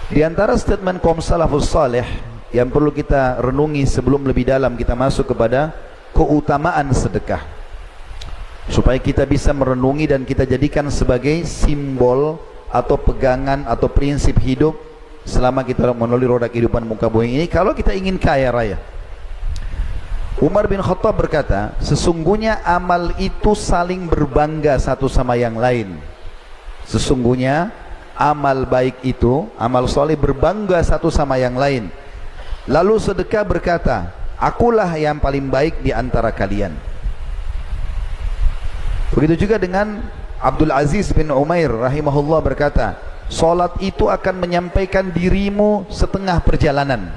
Di antara statement kaum salafus saleh yang perlu kita renungi sebelum lebih dalam kita masuk kepada keutamaan sedekah, supaya kita bisa merenungi dan kita jadikan sebagai simbol atau pegangan atau prinsip hidup selama kita melalui roda kehidupan muka bumi ini, kalau kita ingin kaya raya. Umar bin Khattab berkata, sesungguhnya amal itu saling berbangga satu sama yang lain. Sesungguhnya amal baik itu, amal soleh berbangga satu sama yang lain. Lalu sedekah berkata, akulah yang paling baik di antara kalian. Begitu juga dengan Abdul Aziz bin Umair rahimahullah berkata, salat itu akan menyampaikan dirimu setengah perjalanan.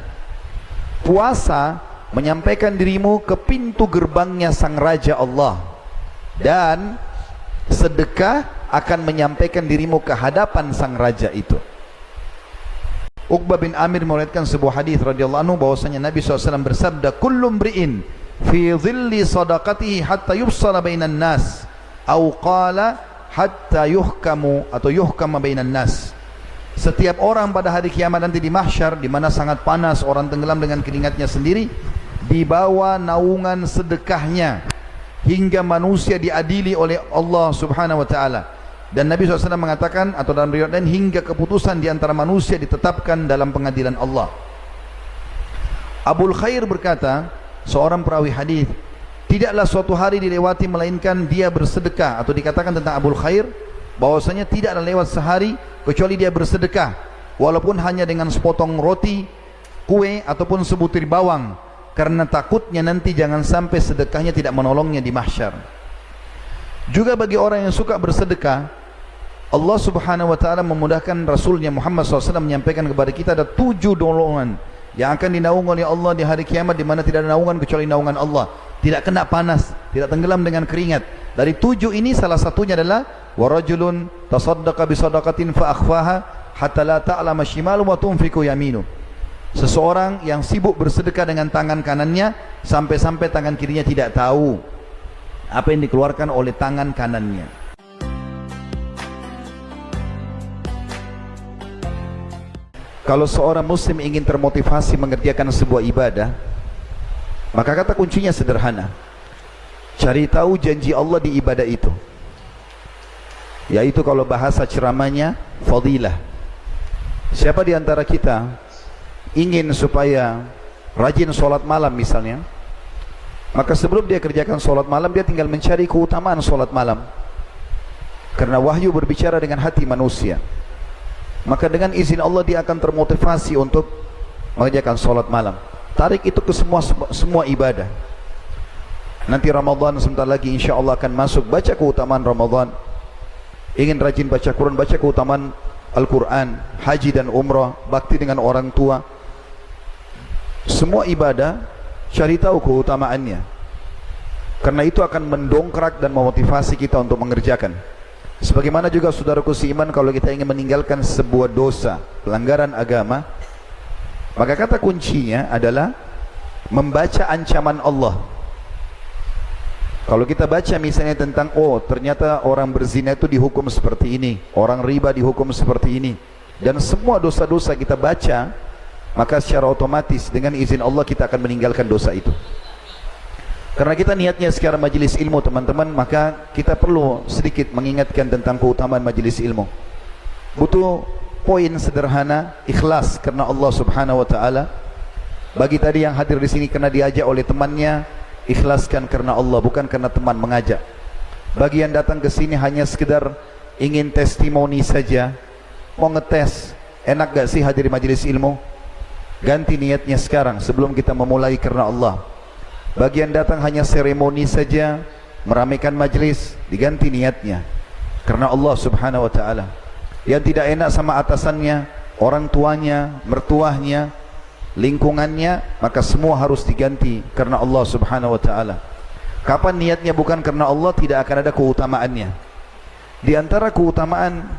Puasa menyampaikan dirimu ke pintu gerbangnya sang Raja Allah. Dan sedekah akan menyampaikan dirimu ke hadapan sang raja itu. Uqbah bin Amir meriwayatkan sebuah hadis radhiyallahu anhu bahwasanya Nabi SAW bersabda, kullu mri'in fi dhilli sadaqatihi hatta yufsala bainan nas, au qala hatta yuhkamu atau yuhkama bainan nas. Setiap orang pada hari kiamat nanti di mahsyar, di mana sangat panas, orang tenggelam dengan keringatnya sendiri, di bawah naungan sedekahnya hingga manusia diadili oleh Allah Subhanahu wa taala. Dan Nabi SAW mengatakan, atau dalam riwayat lain, hingga keputusan di antara manusia ditetapkan dalam pengadilan Allah. Abul Khair berkata, seorang perawi hadis, tidaklah suatu hari dilewati melainkan dia bersedekah, atau dikatakan tentang Abul Khair bahwasanya tidaklah lewat sehari kecuali dia bersedekah, walaupun hanya dengan sepotong roti, kue ataupun sebutir bawang, karena takutnya nanti jangan sampai sedekahnya tidak menolongnya di mahsyar. Juga bagi orang yang suka bersedekah, Allah Subhanahu wa taala memudahkan Rasulnya Muhammad SAW menyampaikan kepada kita ada 7 golongan yang akan dinaungi oleh Allah di hari kiamat, di mana tidak ada naungan kecuali naungan Allah, tidak kena panas, tidak tenggelam dengan keringat. Dari 7 ini salah satunya adalah warajulun tasaddaqa bisadaqatin fa akhfaha hatta la ta'lama shimalu wa tunfiqu yaminu. Seseorang yang sibuk bersedekah dengan tangan kanannya sampai-sampai tangan kirinya tidak tahu apa yang dikeluarkan oleh tangan kanannya. Kalau seorang muslim ingin termotivasi mengerjakan sebuah ibadah, maka kata kuncinya sederhana. Cari tahu janji Allah di ibadah itu, yaitu kalau bahasa ceramahnya fadilah. Siapa di antara kita ingin supaya rajin sholat malam misalnya, maka sebelum dia kerjakan sholat malam, dia tinggal mencari keutamaan sholat malam. Karena wahyu berbicara dengan hati manusia, maka dengan izin Allah dia akan termotivasi untuk mengerjakan sholat malam. Tarik itu ke semua ibadah. Nanti Ramadan sebentar lagi insya Allah akan masuk, baca keutamaan Ramadan. Ingin rajin baca Quran, baca keutamaan Al-Quran, haji dan umrah, bakti dengan orang tua. Semua ibadah cari tahu keutamaannya, karena itu akan mendongkrak dan memotivasi kita untuk mengerjakan. Sebagaimana juga saudaraku seiman, kalau kita ingin meninggalkan sebuah dosa, pelanggaran agama, maka kata kuncinya adalah membaca ancaman Allah. Kalau kita baca misalnya tentang, oh ternyata orang berzina itu dihukum seperti ini, orang riba dihukum seperti ini, dan semua dosa-dosa kita baca, maka secara otomatis dengan izin Allah kita akan meninggalkan dosa itu. Karena kita niatnya sekarang majelis ilmu teman-teman, maka kita perlu sedikit mengingatkan tentang keutamaan majelis ilmu. Butuh poin sederhana, ikhlas karena Allah Subhanahu wa taala. Bagi tadi yang hadir di sini karena diajak oleh temannya, ikhlaskan karena Allah, bukan karena teman mengajak. Bagi yang datang ke sini hanya sekedar ingin testimoni saja, mau ngetes, enak gak sih hadir di majelis ilmu? Ganti niatnya sekarang sebelum kita memulai karena Allah. Bagi yang datang hanya seremoni saja, meramaikan majlis, diganti niatnya karena Allah Subhanahu wa taala. Yang tidak enak sama atasannya, orang tuanya, mertuanya, lingkungannya, maka semua harus diganti karena Allah Subhanahu wa taala. Kapan niatnya bukan karena Allah, tidak akan ada keutamaannya. Di antara keutamaan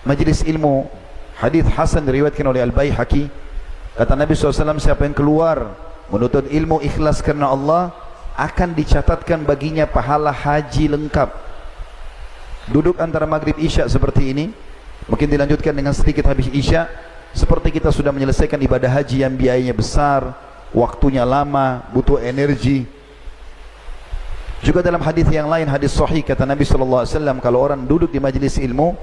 majlis ilmu, hadis hasan diriwayatkan oleh Al-Baihaqi, kata Nabi SAW, siapa yang keluar menuntut ilmu ikhlas karena Allah, akan dicatatkan baginya pahala haji lengkap. Duduk antara maghrib isya seperti ini, mungkin dilanjutkan dengan sedikit habis isya, seperti kita sudah menyelesaikan ibadah haji yang biayanya besar, waktunya lama, butuh energi. Juga dalam hadis yang lain, hadis sahih, kata Nabi SAW, kalau orang duduk di majelis ilmu,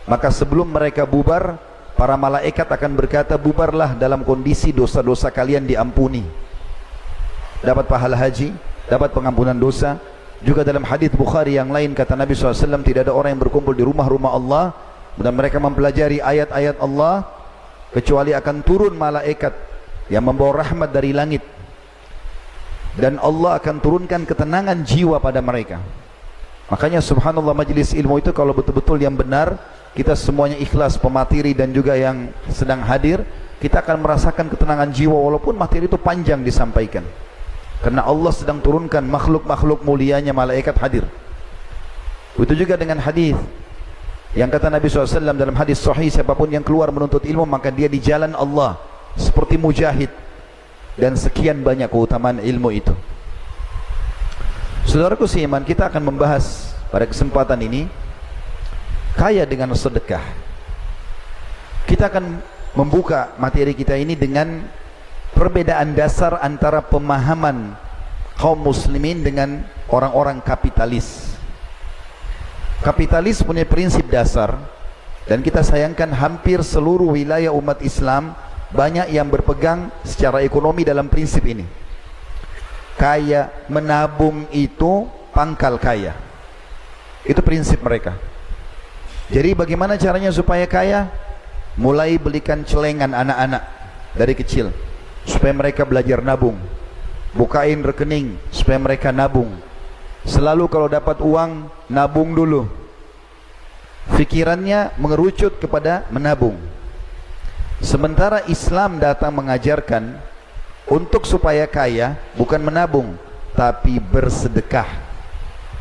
maka sebelum mereka bubar, para malaikat akan berkata, bubarlah dalam kondisi dosa-dosa kalian diampuni. Dapat pahala haji, dapat pengampunan dosa. Juga dalam hadis Bukhari yang lain, kata Nabi SAW, tidak ada orang yang berkumpul di rumah-rumah Allah dan mereka mempelajari ayat-ayat Allah, kecuali akan turun malaikat yang membawa rahmat dari langit, dan Allah akan turunkan ketenangan jiwa pada mereka. Makanya subhanallah, majelis ilmu itu kalau betul-betul yang benar, kita semuanya ikhlas, pemateri dan juga yang sedang hadir, kita akan merasakan ketenangan jiwa walaupun materi itu panjang disampaikan, karena Allah sedang turunkan makhluk-makhluk mulianya, malaikat hadir. Itu juga dengan hadis yang kata Nabi SAW dalam hadis sahih, siapapun yang keluar menuntut ilmu, maka dia di jalan Allah seperti mujahid. Dan sekian banyak keutamaan ilmu itu. Saudaraku seiman, kita akan membahas pada kesempatan ini kaya dengan sedekah. Kita akan membuka materi kita ini dengan perbedaan dasar antara pemahaman kaum muslimin dengan orang-orang kapitalis. Kapitalis punya prinsip dasar, dan kita sayangkan hampir seluruh wilayah umat Islam banyak yang berpegang secara ekonomi dalam prinsip ini. Kaya, menabung itu pangkal kaya. Itu prinsip mereka. Jadi bagaimana caranya supaya kaya? Mulai belikan celengan anak-anak dari kecil supaya mereka belajar nabung. Bukain rekening supaya mereka nabung. Selalu kalau dapat uang, nabung dulu. Fikirannya mengerucut kepada menabung. Sementara Islam datang mengajarkan untuk supaya kaya bukan menabung, tapi bersedekah.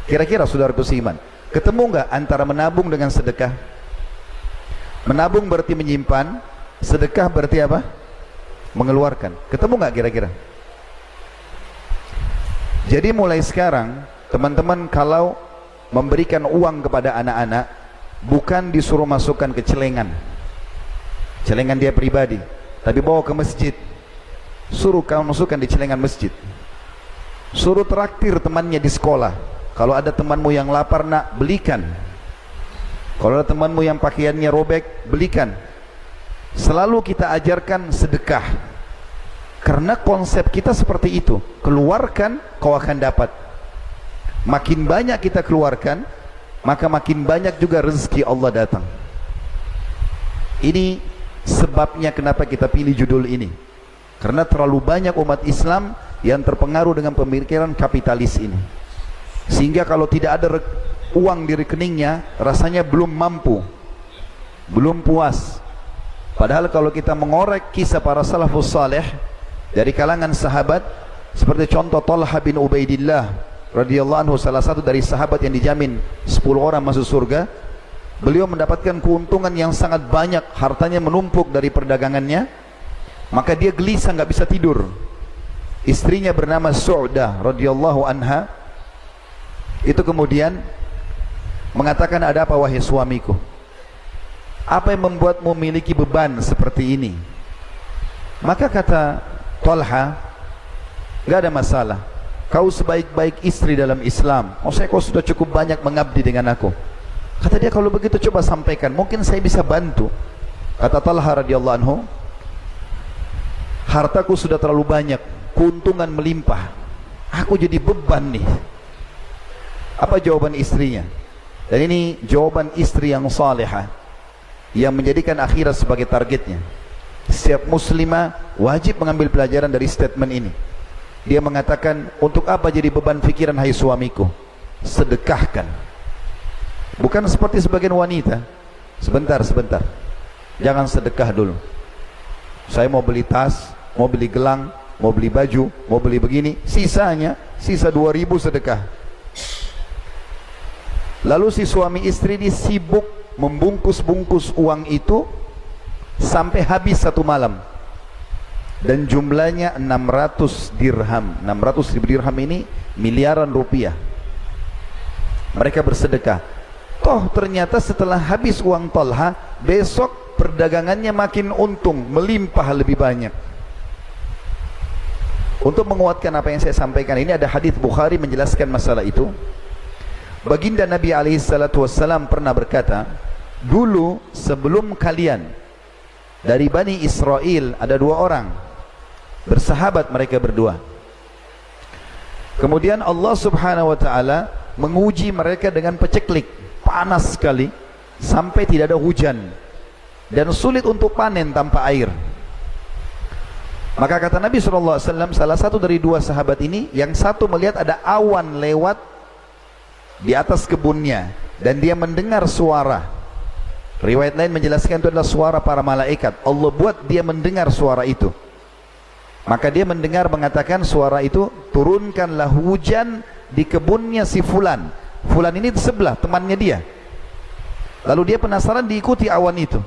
Kira-kira saudaraku seiman, ketemu nggak antara menabung dengan sedekah? Menabung berarti menyimpan, sedekah berarti apa? Mengeluarkan. Ketemu nggak kira-kira? Jadi mulai sekarang teman-teman kalau memberikan uang kepada anak-anak, bukan disuruh masukkan ke celengan dia pribadi, tapi bawa ke masjid. Suruh kamu masukkan di celengan masjid. Suruh traktir temannya di sekolah. Kalau ada temanmu yang lapar, nak, belikan. Kalau ada temanmu yang pakaiannya robek, belikan. Selalu kita ajarkan sedekah, karena konsep kita seperti itu. Keluarkan, kau akan dapat. Makin banyak kita keluarkan, maka makin banyak juga rezeki Allah datang. Ini sebabnya kenapa kita pilih judul ini, karena terlalu banyak umat Islam yang terpengaruh dengan pemikiran kapitalis ini, sehingga kalau tidak ada uang di rekeningnya, rasanya belum mampu, belum puas. Padahal kalau kita mengorek kisah para salafus saleh dari kalangan sahabat, seperti contoh Talha bin Ubaidillah radhiyallahu anhu, salah satu dari sahabat yang dijamin 10 orang masuk surga. Beliau mendapatkan keuntungan yang sangat banyak, hartanya menumpuk dari perdagangannya. Maka dia gelisah, nggak bisa tidur. Istrinya bernama Su'dah radhiyallahu anha itu kemudian mengatakan, ada apa wahai suamiku? Apa yang membuatmu memiliki beban seperti ini? Maka kata Talha, nggak ada masalah. Kau sebaik-baik istri dalam Islam. Maksudnya kau sudah cukup banyak mengabdi dengan aku. Kata dia, kalau begitu coba sampaikan, mungkin saya bisa bantu. Kata Talha radhiyallahu anhu, hartaku sudah terlalu banyak, keuntungan melimpah, aku jadi beban nih. Apa jawaban istrinya? Dan ini jawaban istri yang salihah, yang menjadikan akhirat sebagai targetnya. Setiap muslimah wajib mengambil pelajaran dari statement ini. Dia mengatakan, untuk apa jadi beban pikiran hai suamiku? Sedekahkan. Bukan seperti sebagian wanita, sebentar, jangan sedekah dulu. Saya mau beli tas, mau beli gelang, mau beli baju, mau beli begini, sisa 2.000 sedekah. Lalu si suami istri ini sibuk membungkus-bungkus uang itu sampai habis satu malam. Dan jumlahnya 600 dirham. 600.000 dirham ini miliaran rupiah. Mereka bersedekah. Toh ternyata setelah habis uang Talha, besok perdagangannya makin untung, melimpah lebih banyak. Untuk menguatkan apa yang saya sampaikan ini, ada hadis Bukhari menjelaskan masalah itu. Baginda Nabi SAW pernah berkata, dulu sebelum kalian dari Bani Israel ada 2 orang bersahabat, mereka berdua. Kemudian Allah Subhanahu wa ta'ala menguji mereka dengan peceklik, panas sekali, sampai tidak ada hujan dan sulit untuk panen tanpa air. Maka kata Nabi SAW, salah satu dari 2 sahabat ini, yang satu melihat ada awan lewat di atas kebunnya dan dia mendengar suara. Riwayat lain menjelaskan itu adalah suara para malaikat. Allah buat dia mendengar suara itu. Maka dia mendengar mengatakan suara itu, turunkanlah hujan di kebunnya si Fulan. Fulan ini di sebelah, temannya dia. Lalu dia penasaran, diikuti awan itu.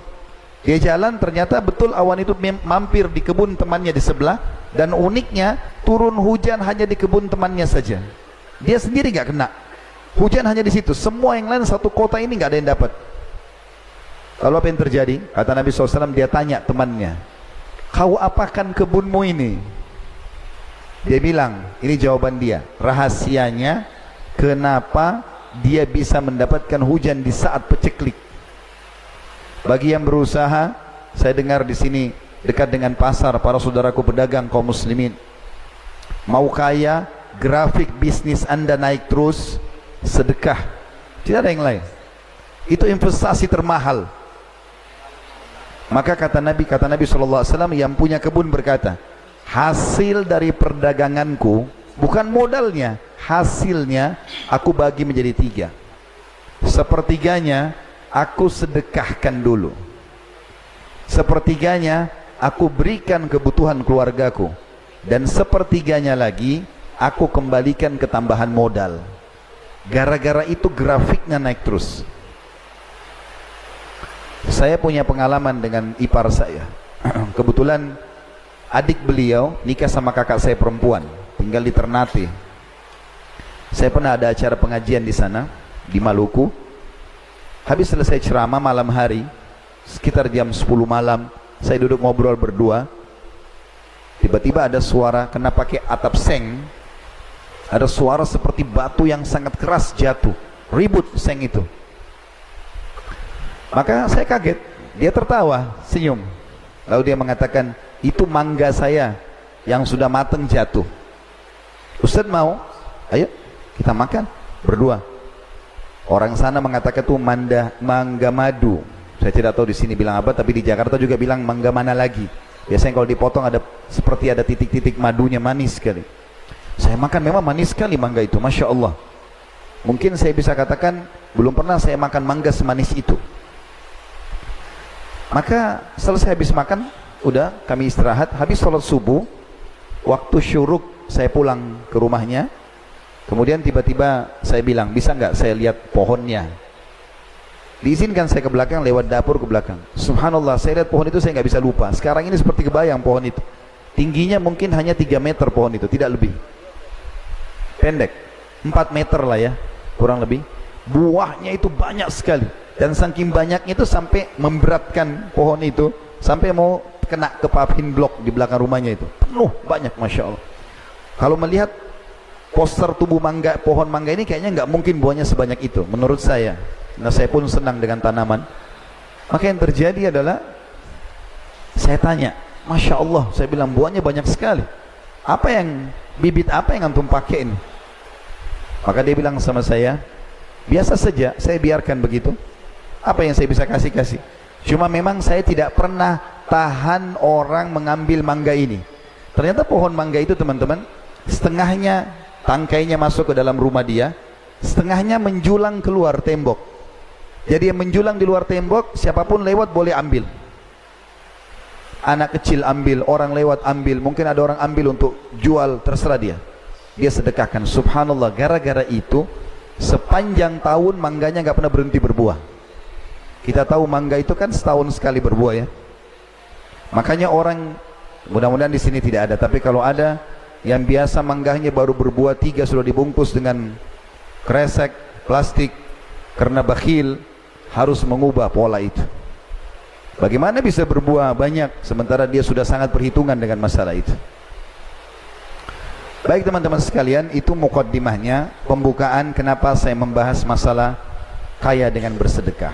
Dia jalan, ternyata betul awan itu mampir di kebun temannya di sebelah. Dan uniknya, turun hujan hanya di kebun temannya saja. Dia sendiri gak kena. Hujan hanya di situ. Semua yang lain satu kota ini gak ada yang dapat. Lalu apa yang terjadi? Kata Nabi SAW, dia tanya temannya, kau apakan kebunmu ini? Dia bilang, ini jawaban dia, rahasianya kenapa dia bisa mendapatkan hujan di saat peceklik. Bagi yang berusaha, saya dengar di sini dekat dengan pasar, para saudaraku pedagang kaum muslimin, mau kaya, grafik bisnis Anda naik terus, sedekah, tidak ada yang lain. Itu investasi termahal. Maka kata Nabi SAW, yang punya kebun berkata, hasil dari perdaganganku, bukan modalnya, hasilnya aku bagi menjadi 3. Sepertiganya aku sedekahkan dulu, sepertiganya aku berikan kebutuhan keluargaku, dan sepertiganya lagi aku kembalikan ke tambahan modal. Gara-gara itu grafiknya naik terus. Saya punya pengalaman dengan ipar saya. Kebetulan adik beliau nikah sama kakak saya perempuan, tinggal di Ternate. Saya pernah ada acara pengajian di sana, di Maluku. Habis selesai ceramah malam hari, sekitar jam 10 malam, saya duduk ngobrol berdua. Tiba-tiba ada suara, kena pakai atap seng, ada suara seperti batu yang sangat keras jatuh, ribut seng itu. Maka saya kaget, dia tertawa, senyum. Lalu dia mengatakan, itu mangga saya yang sudah matang jatuh. Ustaz mau? Ayo kita makan berdua. Orang sana mengatakan itu mangga madu. Saya tidak tahu di sini bilang apa, tapi di Jakarta juga bilang mangga mana lagi. Biasanya kalau dipotong ada seperti ada titik-titik madunya, manis sekali. Saya makan, memang manis sekali mangga itu, Masya Allah. Mungkin saya bisa katakan belum pernah saya makan mangga semanis itu. Maka selesai habis makan, udah kami istirahat. Habis sholat subuh, waktu syuruk saya pulang ke rumahnya. Kemudian tiba-tiba saya bilang, bisa nggak saya lihat pohonnya? Diizinkan saya ke belakang, lewat dapur ke belakang. Subhanallah, saya lihat pohon itu, saya nggak bisa lupa. Sekarang ini seperti kebayang pohon itu. Tingginya mungkin hanya 3 meter pohon itu, tidak lebih. Pendek, 4 meter lah ya, kurang lebih. Buahnya itu banyak sekali. Dan saking banyaknya itu sampai memberatkan pohon itu, sampai mau kena ke paving blok di belakang rumahnya itu. Penuh, banyak, Masya Allah. Kalau melihat poster tubuh mangga, pohon mangga ini kayaknya nggak mungkin buahnya sebanyak itu, menurut saya. Nah, saya pun senang dengan tanaman. Maka yang terjadi adalah, saya tanya, Masya Allah, saya bilang buahnya banyak sekali. Apa yang, bibit apa yang antum pakai ini? Maka dia bilang sama saya, biasa saja, saya biarkan begitu. Apa yang saya bisa kasih? Cuma memang saya tidak pernah tahan orang mengambil mangga ini. Ternyata pohon mangga itu, teman-teman, setengahnya tangkainya masuk ke dalam rumah dia, setengahnya menjulang keluar tembok. Jadi yang menjulang di luar tembok, siapapun lewat boleh ambil. Anak kecil ambil, orang lewat ambil, mungkin ada orang ambil untuk jual, terserah dia. Dia sedekahkan. Subhanallah, gara-gara itu sepanjang tahun mangganya nggak pernah berhenti berbuah. Kita tahu mangga itu kan setahun sekali berbuah ya. Makanya orang, mudah-mudahan di sini tidak ada, tapi kalau ada yang biasa mangganya baru berbuah 3 sudah dibungkus dengan kresek plastik, karena bakhil harus mengubah pola itu. Bagaimana bisa berbuah banyak sementara dia sudah sangat perhitungan dengan masalah itu? Baik teman-teman sekalian, itu mukaddimahnya, pembukaan kenapa saya membahas masalah kaya dengan bersedekah.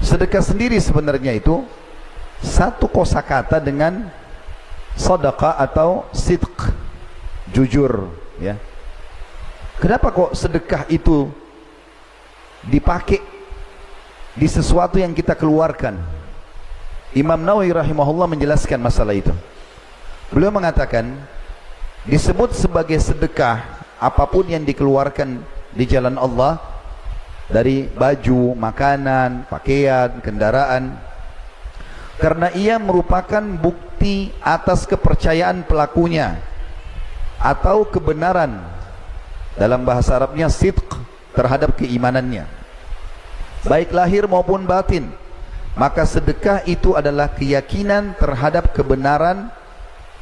Sedekah sendiri sebenarnya itu satu kosakata dengan sedekah atau sidq, jujur, ya. Kenapa kok sedekah itu dipakai di sesuatu yang kita keluarkan? Imam Nawawi rahimahullah menjelaskan masalah itu. Beliau mengatakan disebut sebagai sedekah apapun yang dikeluarkan di jalan Allah, dari baju, makanan, pakaian, kendaraan, karena ia merupakan bukti atas kepercayaan pelakunya atau kebenaran, dalam bahasa Arabnya sidq, terhadap keimanannya baik lahir maupun batin. Maka sedekah itu adalah keyakinan terhadap kebenaran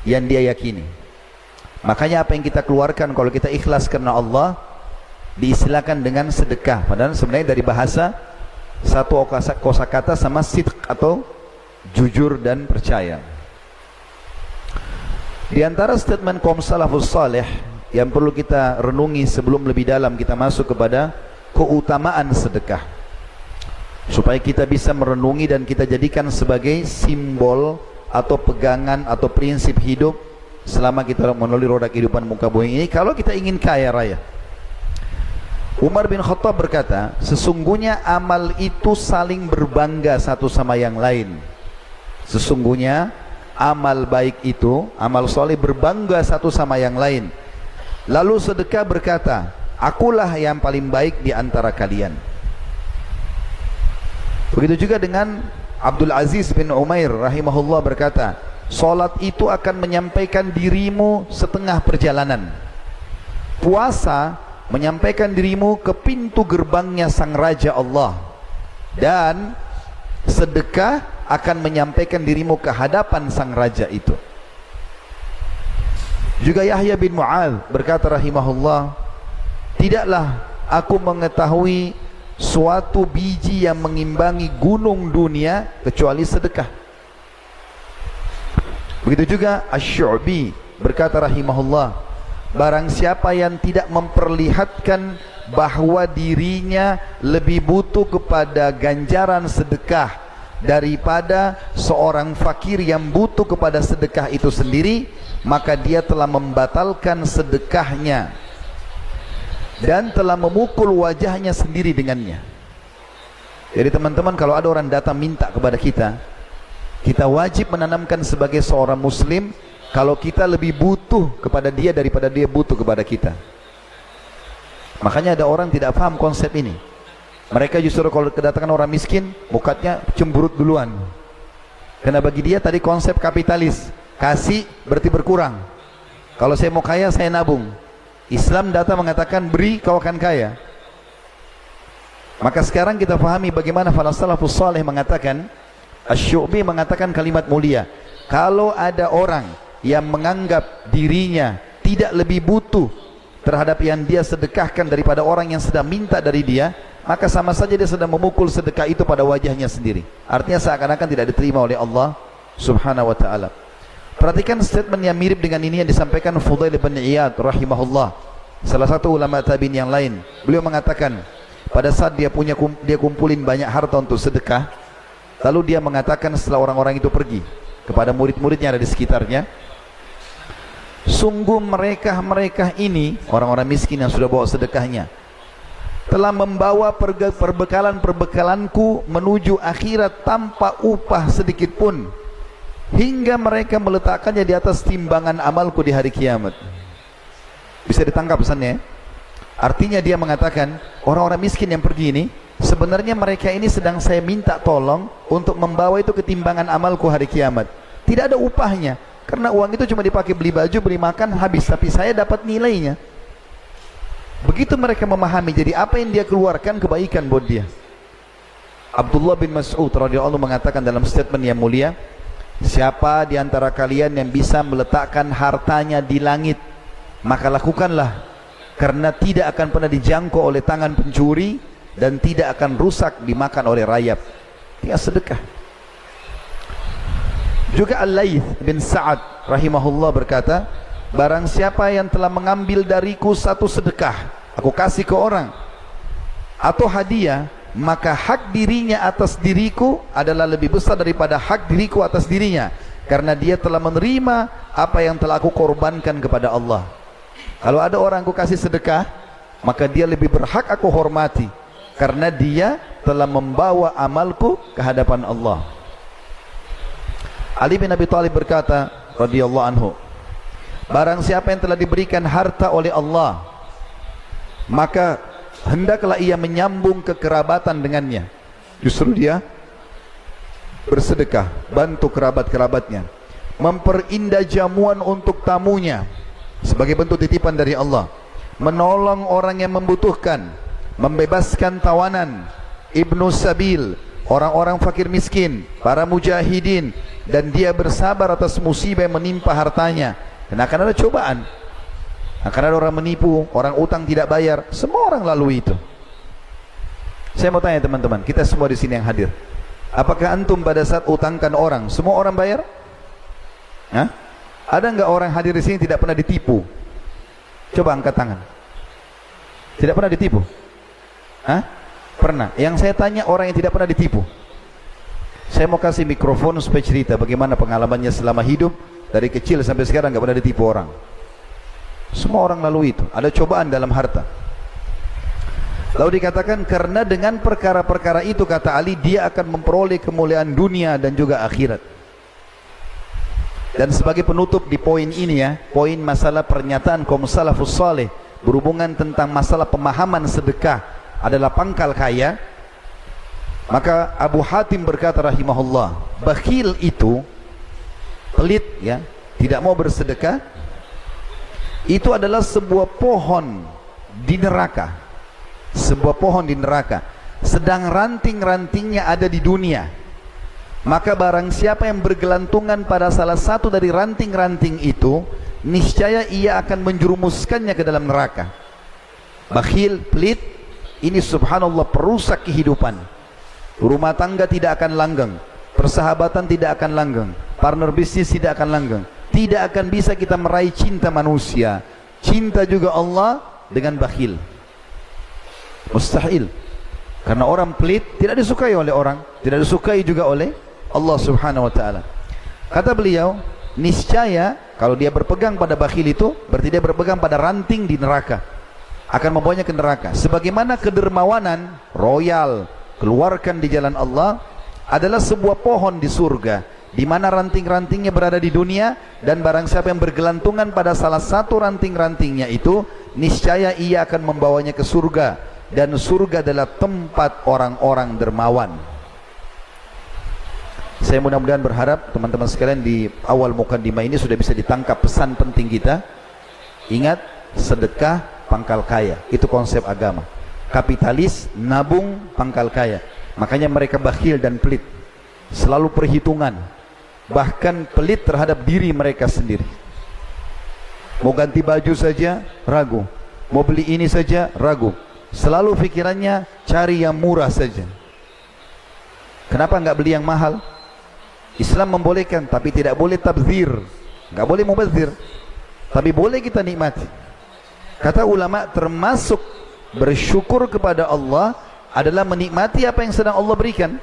yang dia yakini. Makanya apa yang kita keluarkan kalau kita ikhlas karena Allah diistilahkan dengan sedekah. Padahal sebenarnya dari bahasa satu kosakata sama sidq atau jujur dan percaya. Di antara statement kaum salafus saleh yang perlu kita renungi sebelum lebih dalam kita masuk kepada keutamaan sedekah, supaya kita bisa merenungi dan kita jadikan sebagai simbol atau pegangan atau prinsip hidup selama kita melalui roda kehidupan muka bumi ini. Kalau kita ingin kaya raya, Umar bin Khattab berkata, sesungguhnya amal itu saling berbangga satu sama yang lain. Sesungguhnya amal baik itu, amal soleh berbangga satu sama yang lain. Lalu sedekah berkata, akulah yang paling baik di antara kalian. Begitu juga dengan Abdul Aziz bin Umair rahimahullah berkata, salat itu akan menyampaikan dirimu setengah perjalanan. Puasa menyampaikan dirimu ke pintu gerbangnya sang Raja Allah. Dan sedekah akan menyampaikan dirimu ke hadapan sang Raja itu. Juga Yahya bin Mu'adz berkata rahimahullah, tidaklah aku mengetahui suatu biji yang mengimbangi gunung dunia kecuali sedekah. Begitu juga Asy-Syu'bi berkata rahimahullah, barang siapa yang tidak memperlihatkan bahwa dirinya lebih butuh kepada ganjaran sedekah daripada seorang fakir yang butuh kepada sedekah itu sendiri, maka dia telah membatalkan sedekahnya dan telah memukul wajahnya sendiri dengannya. Jadi teman-teman, kalau ada orang datang minta kepada kita, kita wajib menanamkan sebagai seorang muslim kalau kita lebih butuh kepada dia daripada dia butuh kepada kita. Makanya ada orang tidak paham konsep ini. Mereka justru kalau kedatangan orang miskin, mukanya cemberut duluan. Karena bagi dia tadi konsep kapitalis, kasih berarti berkurang. Kalau saya mau kaya, saya nabung. Islam datang mengatakan beri kau akan kaya. Maka sekarang kita pahami bagaimana para salafus saleh mengatakan. Asy-Syu'bi mengatakan kalimat mulia, kalau ada orang yang menganggap dirinya tidak lebih butuh terhadap yang dia sedekahkan daripada orang yang sedang minta dari dia, maka sama saja dia sedang memukul sedekah itu pada wajahnya sendiri. Artinya seakan-akan tidak diterima oleh Allah subhanahu wa ta'ala. Perhatikan statement yang mirip dengan ini yang disampaikan Fudail bin Iyad rahimahullah, salah satu ulama tabi'in yang lain. Beliau mengatakan pada saat dia kumpulin banyak harta untuk sedekah, lalu dia mengatakan setelah orang-orang itu pergi kepada murid-muridnya ada di sekitarnya, sungguh mereka ini orang-orang miskin yang sudah bawa sedekahnya telah membawa perbekalanku menuju akhirat tanpa upah sedikit pun, hingga mereka meletakkannya di atas timbangan amalku di hari kiamat. Bisa ditangkap pesannya? Artinya dia mengatakan orang-orang miskin yang pergi ini sebenarnya mereka ini sedang saya minta tolong untuk membawa itu ke timbangan amalku hari kiamat. Tidak ada upahnya, karena uang itu cuma dipakai beli baju, beli makan, habis. Tapi saya dapat nilainya. Begitu mereka memahami, jadi apa yang dia keluarkan kebaikan buat dia. Abdullah bin Mas'ud radhiyallahu anhu mengatakan dalam statement yang mulia, siapa di antara kalian yang bisa meletakkan hartanya di langit, maka lakukanlah, karena tidak akan pernah dijangkau oleh tangan pencuri dan tidak akan rusak dimakan oleh rayap. Dia sedekah. Juga Al-Laits bin Sa'ad rahimahullah berkata, barang siapa yang telah mengambil dariku satu sedekah, aku kasih ke orang, atau hadiah, maka hak dirinya atas diriku adalah lebih besar daripada hak diriku atas dirinya, karena dia telah menerima apa yang telah aku korbankan kepada Allah. Kalau ada orang aku kasih sedekah, maka dia lebih berhak aku hormati, karena dia telah membawa amalku ke hadapan Allah. Ali bin Abi Thalib berkata radhiyallahu anhu, barang siapa yang telah diberikan harta oleh Allah, maka hendaklah ia menyambung kekerabatan dengannya. Justru dia bersedekah, bantu kerabat-kerabatnya, memperindah jamuan untuk tamunya sebagai bentuk titipan dari Allah, menolong orang yang membutuhkan, membebaskan tawanan, ibnu sabil, orang-orang fakir miskin, para mujahidin, dan dia bersabar atas musibah yang menimpa hartanya. Dan akan ada cobaan, akan ada orang menipu, orang utang tidak bayar, semua orang lalui itu. Saya mau tanya teman-teman, kita semua di sini yang hadir, apakah antum pada saat utangkan orang, semua orang bayar? Hah? Ada enggak orang hadir di sini tidak pernah ditipu? Coba angkat tangan. Tidak pernah ditipu? Hah? Pernah. Yang saya tanya orang yang tidak pernah ditipu. Saya mau kasih mikrofon supaya cerita bagaimana pengalamannya selama hidup, dari kecil sampai sekarang enggak pernah ditipu orang. Semua orang lalui itu, ada cobaan dalam harta. Lalu dikatakan karena dengan perkara-perkara itu, kata Ali, dia akan memperoleh kemuliaan dunia dan juga akhirat. Dan sebagai penutup di poin ini ya, poin masalah pernyataan kaum salafus saleh berhubungan tentang masalah pemahaman sedekah adalah pangkal kaya, maka Abu Hatim berkata rahimahullah, bakhil itu pelit ya, tidak mau bersedekah, itu adalah sebuah pohon di neraka. Sebuah pohon di neraka, sedang ranting-rantingnya ada di dunia. Maka barang siapa yang bergelantungan pada salah satu dari ranting-ranting itu, niscaya ia akan menjerumuskannya ke dalam neraka. Bakhil, pelit, ini subhanallah perusak kehidupan. Rumah tangga tidak akan langgeng, persahabatan tidak akan langgeng, partner bisnis tidak akan langgeng. Tidak akan bisa kita meraih cinta manusia, cinta juga Allah dengan bakhil. Mustahil. Karena orang pelit tidak disukai oleh orang, tidak disukai juga oleh Allah subhanahu wa ta'ala. Kata beliau, niscaya kalau dia berpegang pada bakhil itu, berarti dia berpegang pada ranting di neraka, akan membawanya ke neraka. Sebagaimana kedermawanan royal keluarkan di jalan Allah adalah sebuah pohon di surga, di mana ranting-rantingnya berada di dunia, dan barang siapa yang bergelantungan pada salah satu ranting-rantingnya itu, niscaya ia akan membawanya ke surga, dan surga adalah tempat orang-orang dermawan. Saya mudah-mudahan berharap teman-teman sekalian di awal mukadimah ini sudah bisa ditangkap pesan penting kita. Ingat, sedekah pangkal kaya, itu konsep agama. Kapitalis nabung pangkal kaya. Makanya mereka bakhil dan pelit, selalu perhitungan, bahkan pelit terhadap diri mereka sendiri. Mau ganti baju saja ragu, mau beli ini saja ragu, selalu pikirannya cari yang murah saja. Kenapa enggak beli yang mahal? Islam membolehkan, tapi tidak boleh tabdzir, enggak boleh mubadzir, tapi boleh kita nikmati. Kata ulama, termasuk bersyukur kepada Allah adalah menikmati apa yang sedang Allah berikan,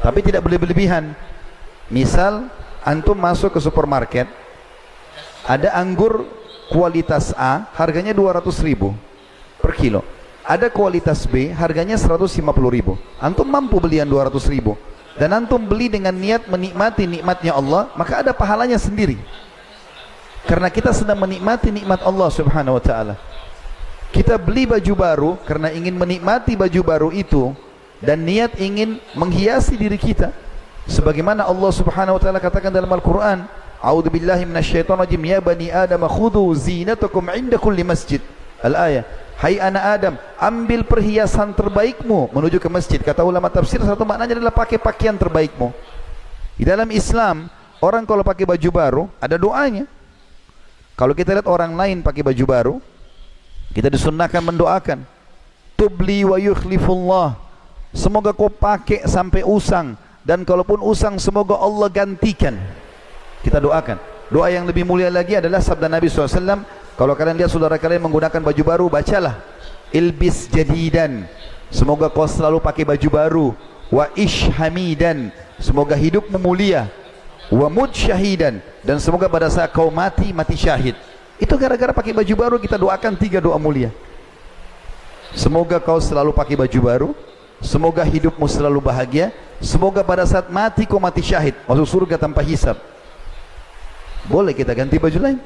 tapi tidak boleh berlebihan. Misal antum masuk ke supermarket, ada anggur kualitas A harganya 200.000 per kilo, ada kualitas B harganya 150.000. Antum mampu beli yang 200.000, dan antum beli dengan niat menikmati nikmatnya Allah, maka ada pahalanya sendiri, karena kita sedang menikmati nikmat Allah subhanahu wa ta'ala. Kita beli baju baru karena ingin menikmati baju baru itu, dan niat ingin menghiasi diri kita, sebagaimana Allah subhanahu wa ta'ala katakan dalam Al-Quran, a'udzubillahi minasyaitonirrajim, ya bani adam khudhu zinatakum inda kulli masjid. Al-ayah, hai anak Adam, ambil perhiasan terbaikmu menuju ke masjid. Kata ulama tafsir, satu maknanya adalah pakai pakaian terbaikmu. Di dalam Islam, orang kalau pakai baju baru ada doanya. Kalau kita lihat orang lain pakai baju baru, kita disunnahkan mendoakan, tubli wa yukhlifullah, semoga kau pakai sampai usang, dan kalaupun usang semoga Allah gantikan. kita doakan. Doa yang lebih mulia lagi adalah sabda Nabi SAW, kalau kalian lihat saudara kalian menggunakan baju baru, bacalah ilbis jadidan, semoga kau selalu pakai baju baru. Wa ish hamidan, semoga hidupmu mulia. Wa mut syahidan, dan semoga pada saat kau mati, mati syahid. Itu gara-gara pakai baju baru kita doakan 3 doa mulia. Semoga kau selalu pakai baju baru, semoga hidupmu selalu bahagia, semoga pada saat mati kau mati syahid, masuk surga tanpa hisab. Boleh kita ganti baju lain.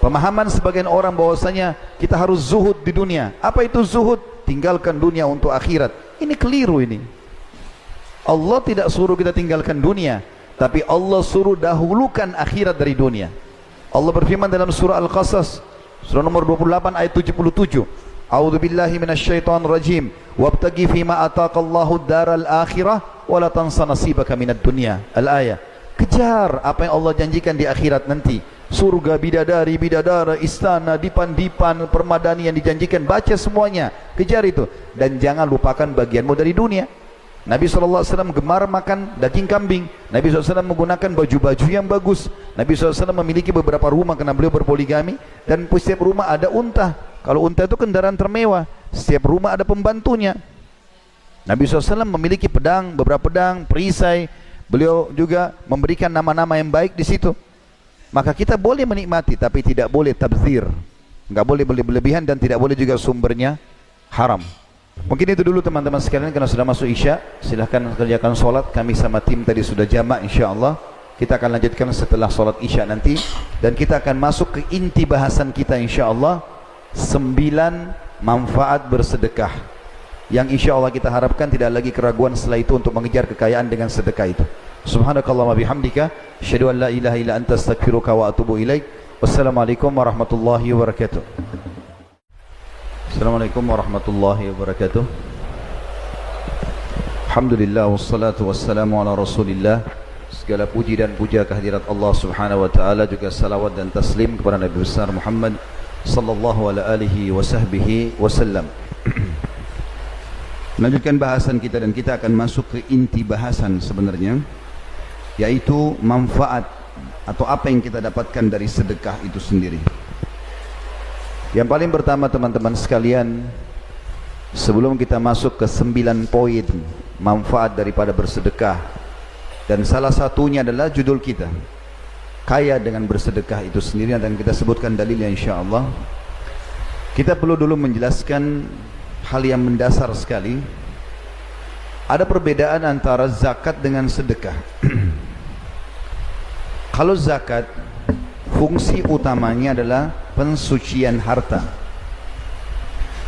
Pemahaman sebagian orang bahwasanya kita harus zuhud di dunia. Apa itu zuhud? Tinggalkan dunia untuk akhirat. Ini keliru ini. Allah tidak suruh kita tinggalkan dunia, tapi Allah suruh dahulukan akhirat dari dunia. Allah berfirman dalam surah Al-Qasas, surah nomor 28 ayat 77. A'udzu billahi minasyaitonir rajim. Wabtaghi fima ataqallahu ad-daral akhirah wa la tansa nasibaka minad dunya. Al-ayah. Kejar apa yang Allah janjikan di akhirat nanti. Surga, bidadari, bidadara, istana, dipan-dipan, permadani yang dijanjikan. Baca semuanya, kejar itu. Dan jangan lupakan bagianmu dari dunia. Nabi SAW gemar makan daging kambing. Nabi SAW menggunakan baju-baju yang bagus. Nabi SAW memiliki beberapa rumah karena beliau berpoligami. Dan setiap rumah ada unta. Kalau unta itu kendaraan termewah. Setiap rumah ada pembantunya. Nabi SAW memiliki pedang, beberapa pedang, perisai. Beliau juga memberikan nama-nama yang baik di situ. Maka kita boleh menikmati, tapi tidak boleh tabzir. Enggak boleh berlebihan dan tidak boleh juga sumbernya haram. Mungkin itu dulu teman-teman sekalian, karena sudah masuk Isya. Silahkan kerjakan solat. Kami sama tim tadi sudah jamak insyaAllah. Kita akan lanjutkan setelah solat Isya nanti. Dan kita akan masuk ke inti bahasan kita insyaAllah. 9 manfaat bersedekah, yang insyaAllah kita harapkan tidak lagi keraguan setelah itu untuk mengejar kekayaan dengan sedekah itu. Subhanakallahumma bihamdika, asyhadu an la ilaha illa anta, astaghfiruka wa atubu ilaik. Wassalamualaikum warahmatullahi wabarakatuh. Assalamualaikum warahmatullahi wabarakatuh. Alhamdulillah wassalatu wassalamu ala Rasulillah. Segala puji dan puja kehadirat Allah Subhanahu wa taala, juga salawat dan taslim kepada Nabi besar Muhammad sallallahu alaihi wasallam. Melanjutkan bahasan kita, dan kita akan masuk ke inti bahasan sebenarnya, yaitu manfaat atau apa yang kita dapatkan dari sedekah itu sendiri. Yang paling pertama teman-teman sekalian, sebelum kita masuk ke 9 poin manfaat daripada bersedekah, dan salah satunya adalah judul kita, kaya dengan bersedekah itu sendiri, dan kita sebutkan dalilnya insyaAllah. Kita perlu dulu menjelaskan hal yang mendasar sekali. Ada perbedaan antara zakat dengan sedekah. Kalau zakat, fungsi utamanya adalah pensucian harta.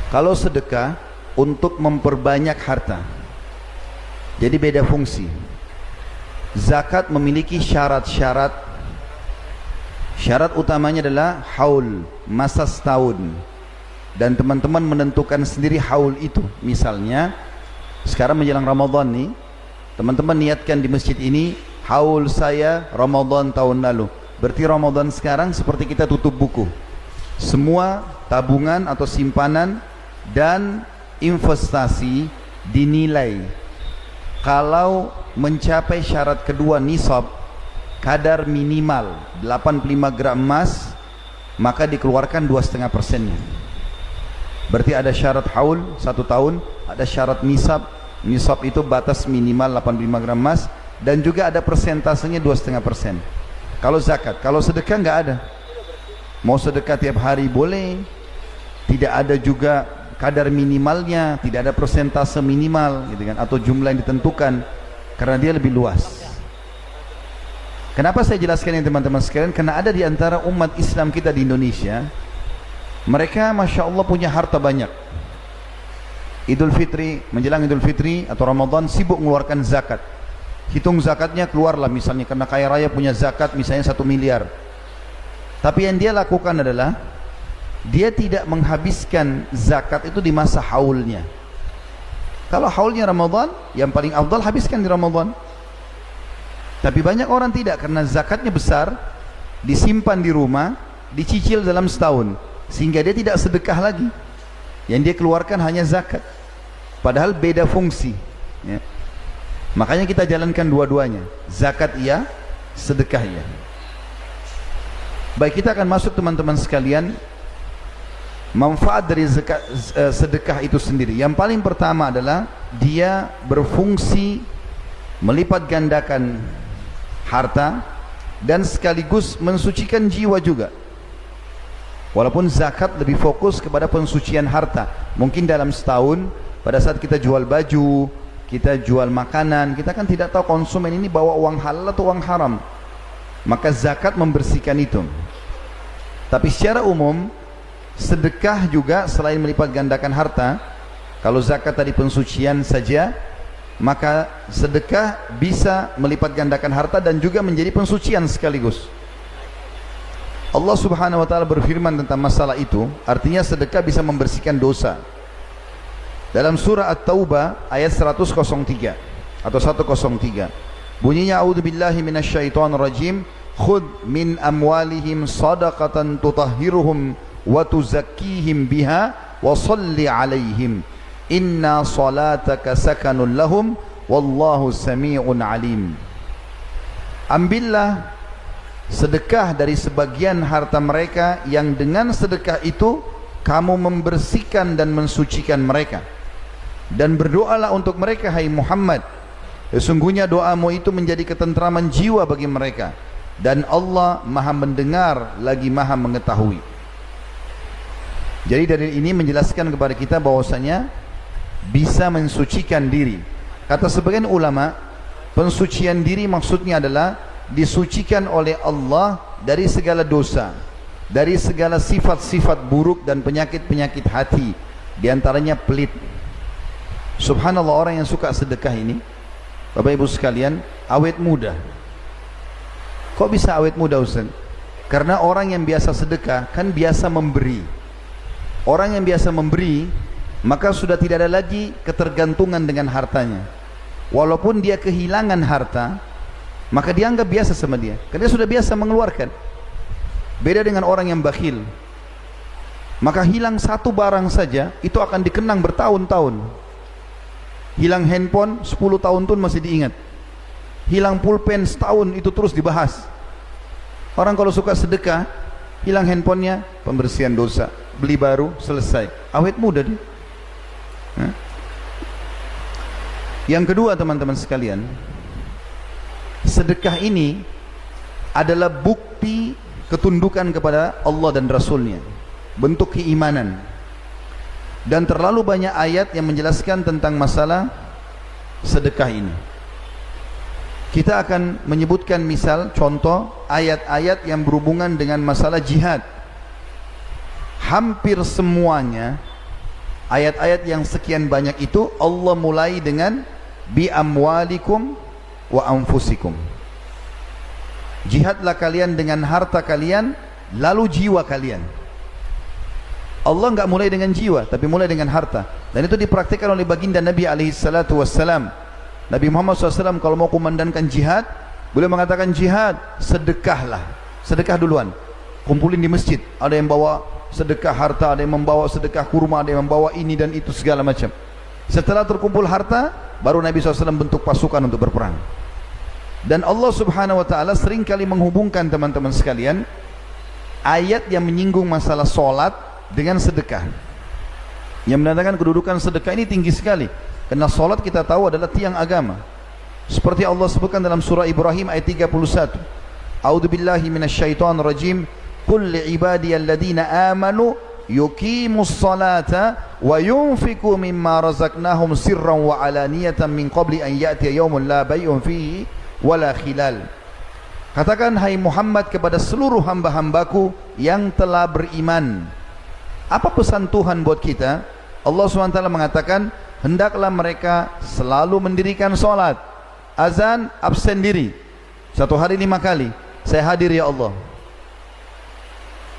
Kalau sedekah, untuk memperbanyak harta. Jadi beda fungsi. Zakat memiliki syarat-syarat. Syarat utamanya adalah haul, masa setahun. Dan teman-teman menentukan sendiri haul itu. Misalnya sekarang menjelang Ramadan nih, teman-teman niatkan di masjid ini, haul saya Ramadan tahun lalu. Berarti Ramadan sekarang seperti kita tutup buku. Semua tabungan atau simpanan dan investasi dinilai. Kalau mencapai syarat kedua nisab, kadar minimal 85 gram emas, maka dikeluarkan 2,5%-nya. Berarti ada syarat haul 1 tahun, ada syarat nisab. Nisab itu batas minimal 85 gram emas, dan juga ada persentasenya 2,5%. Kalau zakat, kalau sedekah nggak ada. Mau sedekah tiap hari boleh, tidak ada juga kadar minimalnya, tidak ada persentase minimal, gitu kan, atau jumlah yang ditentukan, karena dia lebih luas. Kenapa saya jelaskan ini teman-teman sekalian? Karena ada di antara umat Islam kita di Indonesia, mereka Masya Allah punya harta banyak. Idul Fitri, menjelang Idul Fitri atau Ramadan, sibuk mengeluarkan zakat. Hitung zakatnya keluarlah, misalnya karena kaya raya punya zakat misalnya 1 miliar. Tapi yang dia lakukan adalah, dia tidak menghabiskan zakat itu di masa haulnya. Kalau haulnya Ramadan, yang paling afdal habiskan di Ramadan. Tapi banyak orang tidak, karena zakatnya besar, disimpan di rumah, dicicil dalam setahun, sehingga dia tidak sedekah lagi. Yang dia keluarkan hanya zakat, padahal beda fungsi, ya. Makanya kita jalankan dua-duanya. Zakat iya, sedekahnya. Baik, kita akan masuk teman-teman sekalian manfaat dari sedekah itu sendiri. Yang paling pertama adalah dia berfungsi melipat gandakan harta dan sekaligus mensucikan jiwa juga. Walaupun zakat lebih fokus kepada pensucian harta. Mungkin dalam setahun pada saat kita jual baju, kita jual makanan, kita kan tidak tahu konsumen ini bawa uang halal atau uang haram. Maka zakat membersihkan itu. Tapi secara umum sedekah juga selain melipat gandakan harta. Kalau zakat tadi pensucian saja, maka sedekah bisa melipat gandakan harta dan juga menjadi pensucian sekaligus. Allah Subhanahu wa taala berfirman tentang masalah itu, artinya sedekah bisa membersihkan dosa. Dalam surah At-Taubah ayat 103 atau 103. Bunyinya, a'udzubillahi minasyaitonirrajim, khudh min amwalihim shadaqatan tutahhiruhum wa tuzakkihim biha wa shalli 'alaihim inna salataka sakanun lahum wallahu sami'un alim. Ambillah sedekah dari sebagian harta mereka yang dengan sedekah itu kamu membersihkan dan mensucikan mereka, dan berdoalah untuk mereka, hai Muhammad, sesungguhnya doamu itu menjadi ketentraman jiwa bagi mereka, dan Allah maha mendengar lagi maha mengetahui. Jadi dari ini menjelaskan kepada kita bahwasanya bisa mensucikan diri. Kata sebagian ulama, pensucian diri maksudnya adalah disucikan oleh Allah dari segala dosa, dari segala sifat-sifat buruk dan penyakit-penyakit hati, diantaranya pelit. Subhanallah, orang yang suka sedekah ini, Bapak Ibu sekalian, awet muda. Kok bisa awet muda, Ustaz? Karena orang yang biasa sedekah kan biasa memberi. Orang yang biasa memberi, maka sudah tidak ada lagi ketergantungan dengan hartanya. Walaupun dia kehilangan harta, maka dianggap biasa sama dia, karena dia sudah biasa mengeluarkan. Beda dengan orang yang bakhil, maka hilang satu barang saja itu akan dikenang bertahun-tahun. Hilang handphone 10 tahun pun masih diingat. Hilang pulpen setahun itu terus dibahas. Orang kalau suka sedekah, hilang handphonenya, pembersihan dosa, beli baru, selesai. Awet muda dia. Yang kedua, teman-teman sekalian, sedekah ini adalah bukti ketundukan kepada Allah dan Rasulnya, bentuk keimanan. Dan terlalu banyak ayat yang menjelaskan tentang masalah sedekah ini. Kita akan menyebutkan misal, contoh ayat-ayat yang berhubungan dengan masalah jihad. Hampir semuanya ayat-ayat yang sekian banyak itu Allah mulai dengan bi amwalikum wa anfusikum. Jihadlah kalian dengan harta kalian, lalu jiwa kalian. Allah enggak mulai dengan jiwa, tapi mulai dengan harta. Dan itu dipraktikkan oleh baginda Nabi SAW. Nabi Muhammad SAW kalau mau kumandangkan jihad, beliau mengatakan, jihad, sedekahlah. Sedekah duluan, kumpulin di masjid. Ada yang bawa sedekah harta, ada yang membawa sedekah kurma, ada yang membawa ini dan itu segala macam. Setelah terkumpul harta, baru Nabi SAW bentuk pasukan untuk berperang. Dan Allah Subhanahu wa taala seringkali menghubungkan, teman-teman sekalian, ayat yang menyinggung masalah solat dengan sedekah, yang menandakan kedudukan sedekah ini tinggi sekali. Karena solat kita tahu adalah tiang agama. Seperti Allah sebutkan dalam surah Ibrahim ayat 31. A'udzubillahi minasyaitonirrajim. Qul li'ibadiyalladzina amanu yuqimus salata wa yunfiqu mimma razaqnahum sirran wa alaniyatan min qabli an ya'tiya yawmun la bay'un fihi wala khilal. Katakan, hai Muhammad, kepada seluruh hamba-hambaku yang telah beriman. Apa pesan Tuhan buat kita? Allah SWT mengatakan, hendaklah mereka selalu mendirikan solat. Azan, absen diri. 1 hari 5 kali. Saya hadir ya Allah.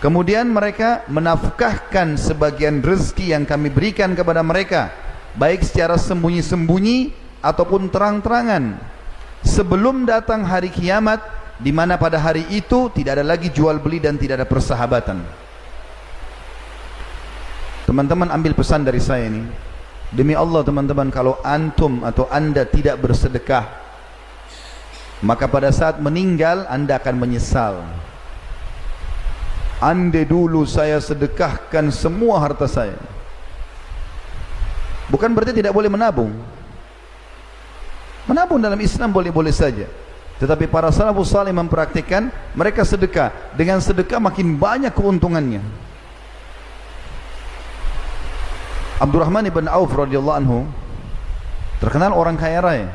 Kemudian mereka menafkahkan sebagian rezeki yang kami berikan kepada mereka, baik secara sembunyi-sembunyi ataupun terang-terangan, sebelum datang hari kiamat, di mana pada hari itu tidak ada lagi jual beli dan tidak ada persahabatan. Teman-teman ambil pesan dari saya ini. Demi Allah teman-teman, kalau antum atau anda tidak bersedekah, maka pada saat meninggal Anda akan menyesal. Andai dulu saya sedekahkan semua harta saya. Bukan berarti tidak boleh menabung. Menabung dalam Islam boleh-boleh saja. Tetapi para salafus salih mempraktikkan, mereka sedekah. Dengan sedekah makin banyak keuntungannya. Abdurrahman ibn Auf radhiyallahu anhu terkenal orang kaya raya,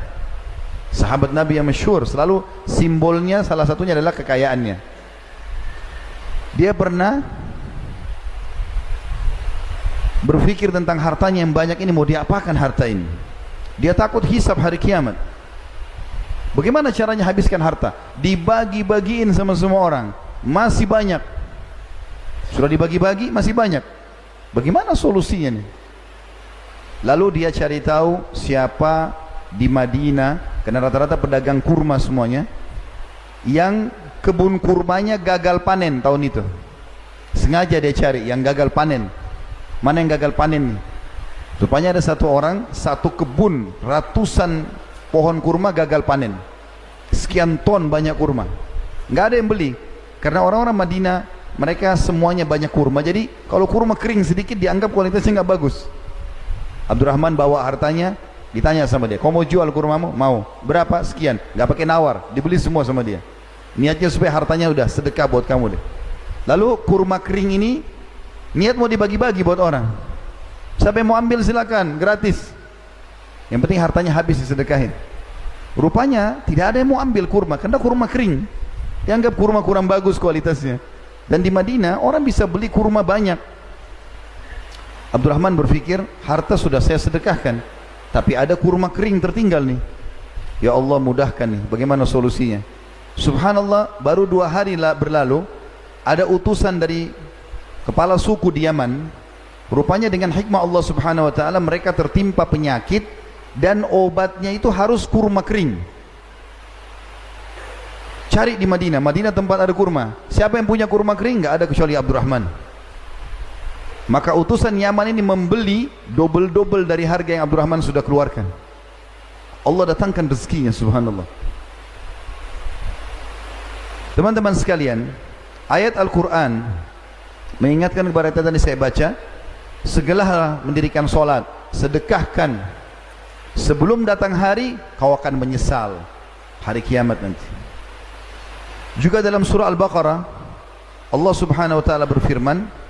sahabat Nabi yang masyhur. Selalu simbolnya salah satunya adalah kekayaannya. Dia pernah berpikir tentang hartanya yang banyak ini, mau diapakan harta ini. Dia takut hisab hari kiamat. Bagaimana caranya habiskan harta? Dibagi-bagiin sama semua orang. Masih banyak. Sudah dibagi-bagi, masih banyak. Bagaimana solusinya nih? Lalu dia cari tahu siapa di Madinah, karena rata-rata pedagang kurma semuanya, yang kebun kurmanya gagal panen tahun itu. Sengaja dia cari yang gagal panen. Mana yang gagal panen nih? Rupanya ada satu orang, satu kebun, ratusan pohon kurma gagal panen. Sekian ton banyak kurma. Nggak ada yang beli. Karena orang-orang Madinah, mereka semuanya banyak kurma. Jadi kalau kurma kering sedikit dianggap kualitasnya nggak bagus. Abdurrahman bawa hartanya, ditanya sama dia, kau mau jual kurmamu? Mau. Berapa? Sekian. Nggak pakai nawar, dibeli semua sama dia. Niatnya supaya hartanya udah sedekah buat kamu deh. Lalu kurma kering ini niat mau dibagi-bagi buat orang. Siapa yang mau ambil silakan, gratis. Yang penting hartanya habis disedekahin. Rupanya tidak ada yang mau ambil kurma, karena kurma kering. Dianggap kurma kurang bagus kualitasnya. Dan di Madinah orang bisa beli kurma banyak. Abdurrahman berpikir, harta sudah saya sedekahkan, tapi ada kurma kering tertinggal nih. Ya Allah, mudahkan nih, bagaimana solusinya? Subhanallah, baru 2 hari berlalu, ada utusan dari kepala suku di Yaman. Rupanya dengan hikmah Allah subhanahu wa ta'ala, mereka tertimpa penyakit, dan obatnya itu harus kurma kering. Cari di Madinah, Madinah tempat ada kurma. Siapa yang punya kurma kering? Nggak ada kecuali Abdurrahman. Maka utusan Yaman ini membeli double-double dari harga yang Abdurrahman sudah keluarkan. Allah datangkan rezekinya, subhanallah. Teman-teman sekalian, ayat Al-Quran mengingatkan kepada kita, tadi saya baca, segeralah mendirikan solat, sedekahkan, sebelum datang hari kau akan menyesal hari kiamat nanti. Juga dalam surah Al-Baqarah, Allah subhanahu wa ta'ala berfirman,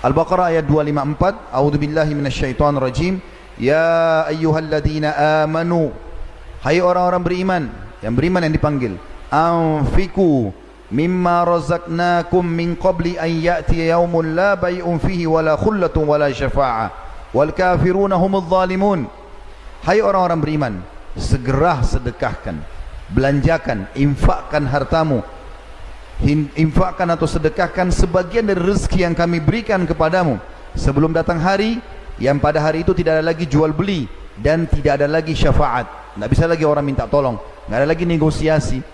Al-Baqarah ayat 254, A'udzubillahi minasyaitonir rajim. Ya ayyuhalladzina amanu, hai orang-orang beriman, yang beriman yang dipanggil, anfiku mimma razaqnakum min qabli an ya'tiya yaumun la bay'un fihi wala khullatun wala syafa'ah wal kafiruna humudz zalimun. Hai orang-orang beriman, segera sedekahkan, belanjakan, infakkan hartamu, infakkan atau sedekahkan sebagian dari rezeki yang kami berikan kepadamu sebelum datang hari yang pada hari itu tidak ada lagi jual beli dan tidak ada lagi syafaat. Tidak bisa lagi orang minta tolong, tidak ada lagi negosiasi,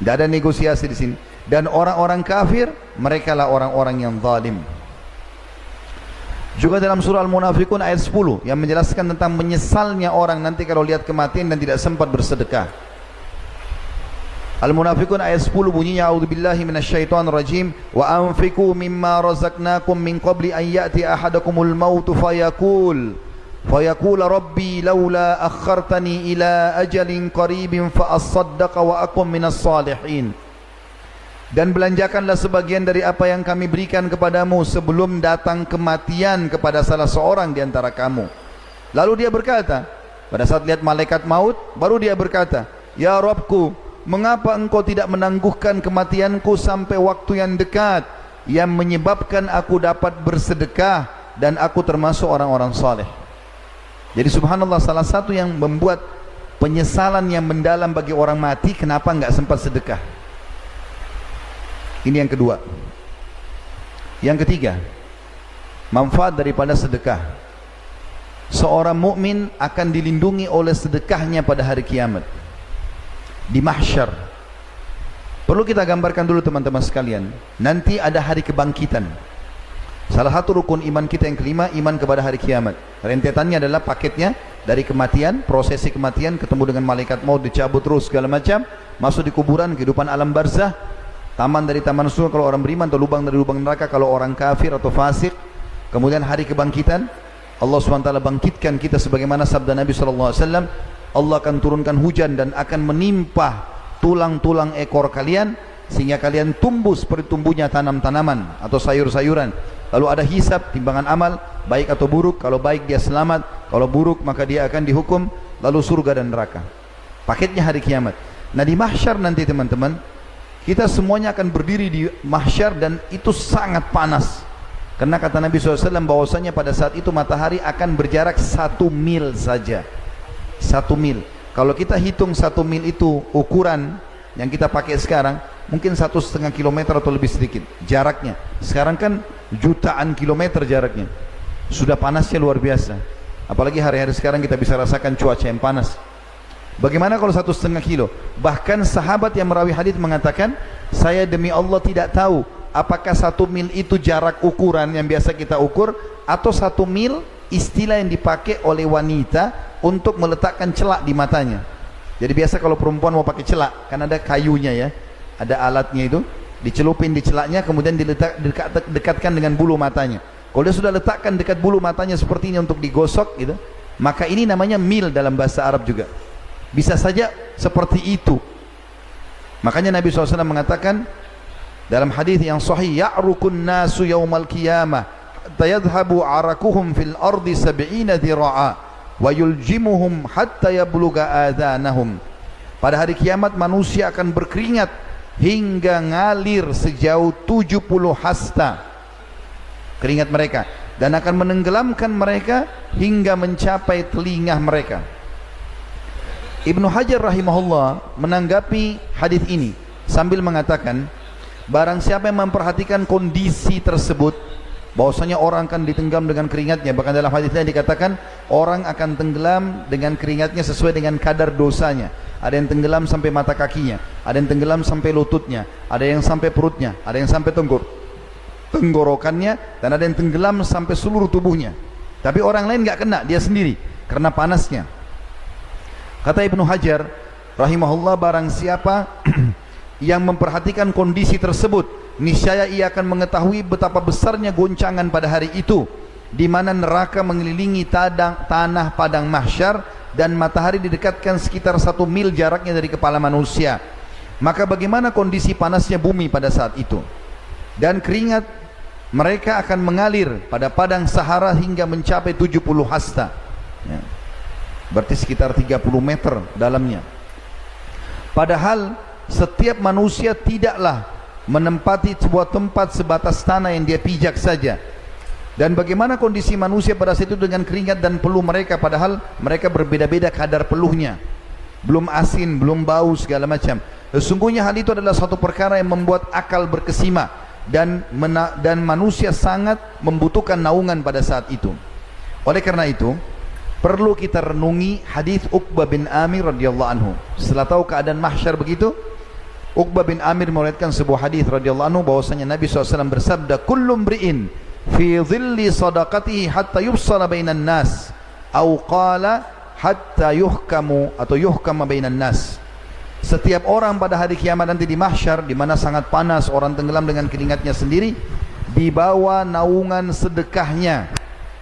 tidak ada negosiasi di sini. Dan orang-orang kafir, mereka lah orang-orang yang zalim. Juga dalam surah Al-Munafiqun ayat 10 yang menjelaskan tentang menyesalnya orang nanti kalau lihat kematian dan tidak sempat bersedekah. Al-Munafiqun ayat 10 bunyinya, A'udzubillahi minasyaitonir rajim, wa anfiqu mimma razaqnakum min qabli an ya'ti ahadakumul mautu fayaqul rabbi laula akhartani ila ajalin qaribin fa asaddaqa wa akum minas salihin. Dan belanjakanlah sebagian dari apa yang kami berikan kepadamu sebelum datang kematian kepada salah seorang di antara kamu. Lalu dia berkata, pada saat lihat malaikat maut, baru dia berkata, ya Rabbku, mengapa engkau tidak menangguhkan kematianku sampai waktu yang dekat, yang menyebabkan aku dapat bersedekah dan aku termasuk orang-orang saleh. Jadi subhanallah, salah satu yang membuat penyesalan yang mendalam bagi orang mati, kenapa enggak sempat sedekah. Ini yang kedua. Yang ketiga, manfaat daripada sedekah. Seorang mukmin akan dilindungi oleh sedekahnya pada hari kiamat, di mahsyar. Perlu kita gambarkan dulu teman-teman sekalian, nanti ada hari kebangkitan. Salah satu rukun iman kita yang kelima, iman kepada hari kiamat. Rentetannya adalah paketnya, dari kematian, prosesi kematian, ketemu dengan malaikat maut, dicabut terus segala macam, masuk di kuburan, kehidupan alam barzah, taman dari taman surga kalau orang beriman, atau lubang dari lubang neraka kalau orang kafir atau fasik. Kemudian hari kebangkitan, Allah SWT bangkitkan kita sebagaimana sabda Nabi SAW, Allah akan turunkan hujan dan akan menimpa tulang-tulang ekor kalian sehingga kalian tumbuh seperti tumbuhnya tanam-tanaman atau sayur-sayuran. Lalu ada hisab, timbangan amal, baik atau buruk. Kalau baik dia selamat, kalau buruk maka dia akan dihukum, lalu surga dan neraka. Paketnya hari kiamat. Nah di mahsyar nanti teman-teman, kita semuanya akan berdiri di mahsyar dan itu sangat panas. Karena kata Nabi SAW bahwasanya pada saat itu matahari akan berjarak 1 mil saja. 1 mil. Kalau kita hitung 1 mil itu ukuran yang kita pakai sekarang, mungkin 1,5 kilometer atau lebih sedikit jaraknya. Sekarang kan jutaan kilometer jaraknya. Sudah panasnya luar biasa. Apalagi hari-hari sekarang kita bisa rasakan cuaca yang panas. Bagaimana kalau 1,5 kilo? Bahkan sahabat yang merawi hadis mengatakan, saya demi Allah tidak tahu apakah 1 mil itu jarak ukuran yang biasa kita ukur, atau 1 mil istilah yang dipakai oleh wanita untuk meletakkan celak di matanya. Jadi biasa kalau perempuan mau pakai celak, kan ada kayunya ya, ada alatnya itu, dicelupin di celaknya, kemudian dekatkan dengan bulu matanya. Kalau dia sudah letakkan dekat bulu matanya seperti ini untuk digosok gitu, maka ini namanya mil dalam bahasa Arab juga. Bisa saja seperti itu. Makanya Nabi SAW mengatakan dalam hadis yang sahih, ya'rukun nasu yaumal qiyamah hatta yadhhabu arakuhum fil ardi 70 dhira'a wa yuljimuhum hatta yabluga adhanahum. Pada hari kiamat manusia akan berkeringat hingga ngalir sejauh 70 hasta keringat mereka, dan akan menenggelamkan mereka hingga mencapai telinga mereka. Ibnu Hajar rahimahullah menanggapi hadis ini sambil mengatakan, barang siapa yang memperhatikan kondisi tersebut, bahwasanya orang akan ditenggelam dengan keringatnya. Bahkan dalam hadisnya dikatakan orang akan tenggelam dengan keringatnya sesuai dengan kadar dosanya. Ada yang tenggelam sampai mata kakinya, ada yang tenggelam sampai lututnya, ada yang sampai perutnya, ada yang sampai tenggorokannya, dan ada yang tenggelam sampai seluruh tubuhnya. Tapi orang lain nggak kena, dia sendiri karena panasnya. Kata Ibnu Hajar rahimahullah, barang siapa yang memperhatikan kondisi tersebut, niscaya ia akan mengetahui betapa besarnya goncangan pada hari itu, di mana neraka mengelilingi tanah padang mahsyar dan matahari didekatkan sekitar 1 mil jaraknya dari kepala manusia. Maka bagaimana kondisi panasnya bumi pada saat itu? Dan keringat mereka akan mengalir pada padang Sahara hingga mencapai 70 hasta ya. Berarti sekitar 30 meter dalamnya. Padahal setiap manusia tidaklah menempati sebuah tempat sebatas tanah yang dia pijak saja. Dan bagaimana kondisi manusia pada saat itu dengan keringat dan peluh mereka, padahal mereka berbeda-beda kadar peluhnya, belum asin, belum bau, segala macam. Sesungguhnya hal itu adalah suatu perkara yang membuat akal berkesima, dan manusia sangat membutuhkan naungan pada saat itu. Oleh karena itu perlu kita renungi hadis Uqbah bin Amir radhiyallahu anhu. Setelah tahu keadaan mahsyar begitu, Uqbah bin Amir meriwayatkan sebuah hadis radhiyallahu anhu bahwasanya Nabi SAW bersabda, kullu mri'in fi dhilli sadaqatihi hatta yufsala bainan nas, au qala hatta yuhkamu atau yuhkama bainan nas. Setiap orang pada hari kiamat nanti di mahsyar, di mana sangat panas, orang tenggelam dengan keringatnya sendiri, di bawah naungan sedekahnya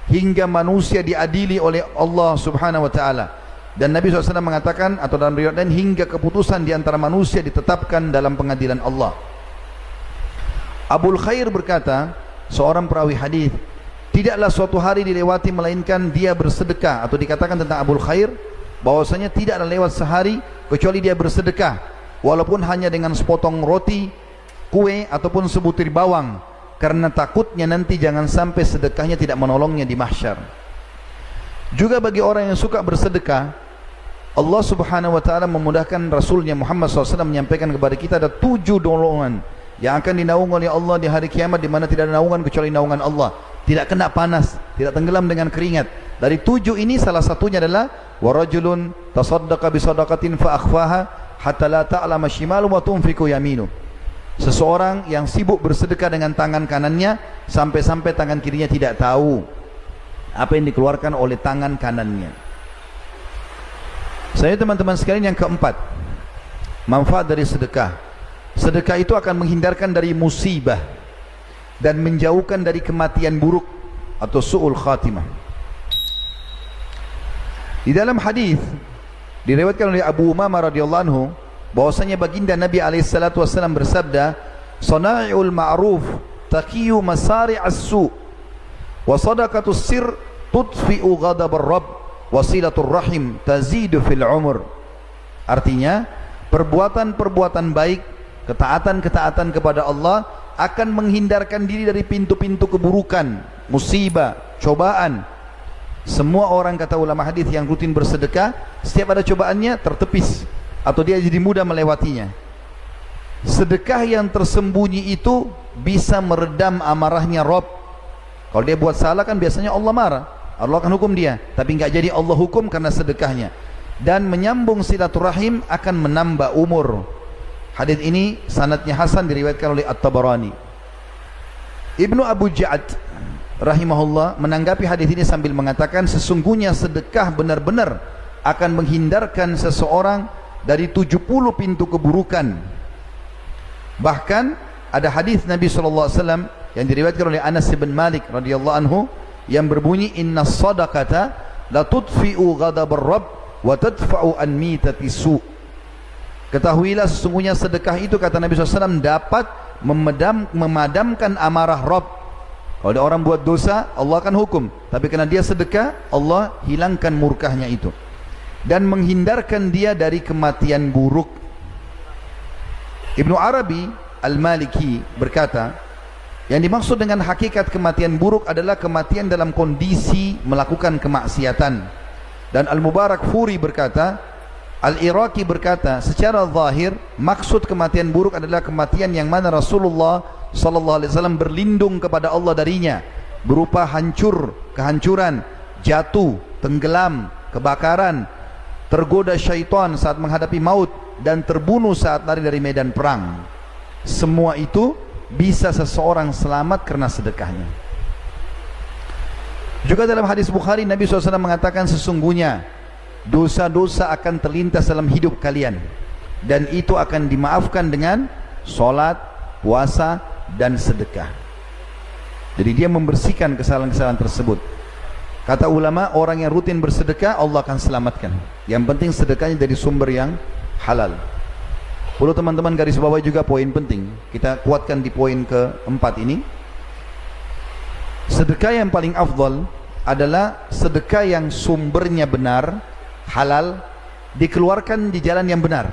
hingga manusia diadili oleh Allah Subhanahu wa taala. Dan Nabi SAW mengatakan, atau dalam riwayat lain, hingga keputusan di antara manusia ditetapkan dalam pengadilan Allah. Abul Khair berkata, seorang perawi hadis, tidaklah suatu hari dilewati melainkan dia bersedekah, atau dikatakan tentang Abul Khair bahwasanya tidaklah lewat sehari kecuali dia bersedekah, walaupun hanya dengan sepotong roti, kue, ataupun sebutir bawang, karena takutnya nanti jangan sampai sedekahnya tidak menolongnya di mahsyar. Juga bagi orang yang suka bersedekah, Allah Subhanahu wa taala memudahkan Rasulnya Muhammad SAW menyampaikan kepada kita ada 7 golongan yang akan dinaungi oleh Allah di hari kiamat, di mana tidak ada naungan kecuali naungan Allah, tidak kena panas, tidak tenggelam dengan keringat. Dari 7 ini salah satunya adalah warajulun tasaddaqa bisadaqatin fa akhfaha hatta la ta'lama shimalu ma tunfiqu yaminu. Seseorang yang sibuk bersedekah dengan tangan kanannya sampai-sampai tangan kirinya tidak tahu apa yang dikeluarkan oleh tangan kanannya. Saya teman-teman sekalian, yang keempat, manfaat dari sedekah. Sedekah itu akan menghindarkan dari musibah dan menjauhkan dari kematian buruk atau su'ul khatimah. Di dalam hadis diriwayatkan oleh Abu Umamah radhiyallahu anhu bahwasanya baginda Nabi alaihissalatu wassalam bersabda, "Sana'iul ma'ruf taqiyu masari'as su' wa sadaqatus sir tudfi'u ghadabar rabb wa silatur rahim tazidu fil umur." Artinya, perbuatan-perbuatan baik, ketaatan-ketaatan kepada Allah akan menghindarkan diri dari pintu-pintu keburukan, musibah, cobaan. Semua orang, kata ulama hadis, yang rutin bersedekah, setiap ada cobaannya tertepis atau dia jadi mudah melewatinya. Sedekah yang tersembunyi itu bisa meredam amarahnya Rabb. Kalau dia buat salah kan biasanya Allah marah, Allah akan hukum dia, tapi enggak jadi Allah hukum karena sedekahnya. Dan menyambung silaturahim akan menambah umur. Hadis ini sanadnya hasan, diriwayatkan oleh At-Tabarani. Ibnu Abu Ja'ad rahimahullah menanggapi hadis ini sambil mengatakan, sesungguhnya sedekah benar-benar akan menghindarkan seseorang dari 70 pintu keburukan. Bahkan ada hadis Nabi SAW yang diriwayatkan oleh Anas bin Malik radhiyallahu anhu yang berbunyi, inna sadaqata la tudfi'u ghadabar rabb wa tadfa'u an mitati su'. Ketahuilah sesungguhnya sedekah itu, kata Nabi SAW, dapat memadamkan amarah Rabb. Kalau ada orang buat dosa, Allah akan hukum, tapi karena dia sedekah, Allah hilangkan murkahnya itu dan menghindarkan dia dari kematian buruk. Ibnu Arabi Al-Maliki berkata, yang dimaksud dengan hakikat kematian buruk adalah kematian dalam kondisi melakukan kemaksiatan. Dan Al-Mubarak Furi berkata, Al-Iraqi berkata, secara zahir maksud kematian buruk adalah kematian yang mana Rasulullah sallallahu alaihi wasallam berlindung kepada Allah darinya, berupa hancur, kehancuran, jatuh, tenggelam, kebakaran, tergoda syaitan saat menghadapi maut, dan terbunuh saat lari dari medan perang. Semua itu bisa seseorang selamat karena sedekahnya. Juga dalam hadis Bukhari, Nabi SAW mengatakan, sesungguhnya dosa-dosa akan terlintas dalam hidup kalian, dan itu akan dimaafkan dengan solat, puasa, dan sedekah. Jadi dia membersihkan kesalahan-kesalahan tersebut. Kata ulama, orang yang rutin bersedekah Allah akan selamatkan. Yang penting sedekahnya dari sumber yang halal. Perlu teman-teman garis bawah juga poin penting, kita kuatkan di poin keempat ini. Sedekah yang paling afdal adalah sedekah yang sumbernya benar, halal, dikeluarkan di jalan yang benar.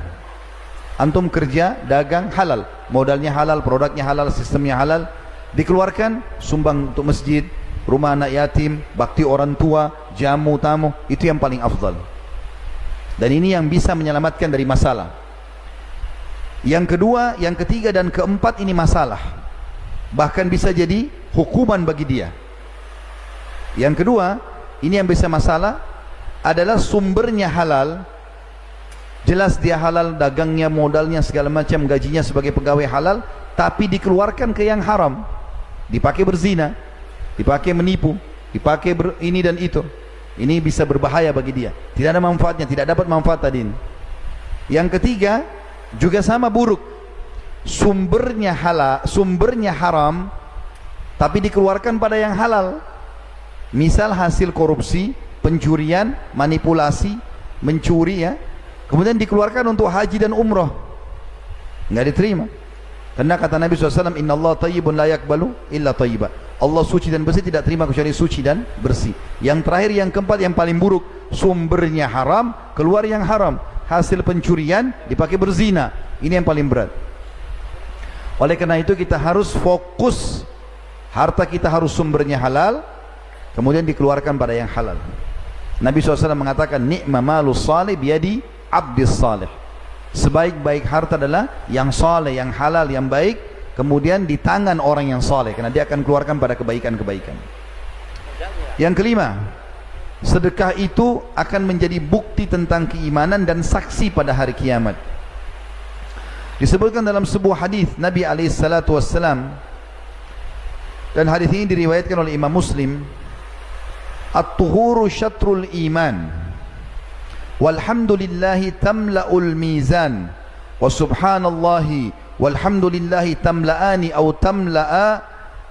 Antum kerja, dagang, halal, modalnya halal, produknya halal, sistemnya halal, dikeluarkan, sumbang untuk masjid, rumah anak yatim, bakti orang tua, jamu tamu, itu yang paling afdal. Dan ini yang bisa menyelamatkan dari masalah. Yang kedua, yang ketiga, dan keempat ini masalah, bahkan bisa jadi hukuman bagi dia. Yang kedua, ini yang bisa masalah, adalah sumbernya halal. Jelas dia halal, dagangnya, modalnya, segala macam, gajinya sebagai pegawai halal, tapi dikeluarkan ke yang haram, dipakai berzina, dipakai menipu, dipakai ini dan itu. Ini bisa berbahaya bagi dia, tidak ada manfaatnya, tidak dapat manfaat tadi. Yang ketiga juga sama buruk, sumbernya halal, sumbernya haram, tapi dikeluarkan pada yang halal. Misal hasil korupsi, pencurian, manipulasi, mencuri, ya, kemudian dikeluarkan untuk haji dan umrah, nggak diterima. Karena kata Nabi SAW, Inna Allah tayyibun la yakbalu illa tayyiba. Allah suci dan bersih, tidak terima kecuali suci dan bersih. Yang terakhir, yang keempat, yang paling buruk, sumbernya haram, keluar yang haram, hasil pencurian dipakai berzina. Ini yang paling berat. Oleh karena itu kita harus fokus, harta kita harus sumbernya halal, kemudian dikeluarkan pada yang halal. Nabi SAW mengatakan, ni'ma malus salih biyadi abdis salih. Sebaik-baik harta adalah yang saleh, yang halal, yang baik, kemudian di tangan orang yang saleh, karena dia akan keluarkan pada kebaikan-kebaikan. Yang kelima, sedekah itu akan menjadi bukti tentang keimanan dan saksi pada hari kiamat. Disebutkan dalam sebuah hadis Nabi SAW, dan hadis ini diriwayatkan oleh Imam Muslim, at-tuhuru syatrul iman, walhamdulillahi tamla'ul mizan, wa subhanallahi walhamdulillahi tamla'ani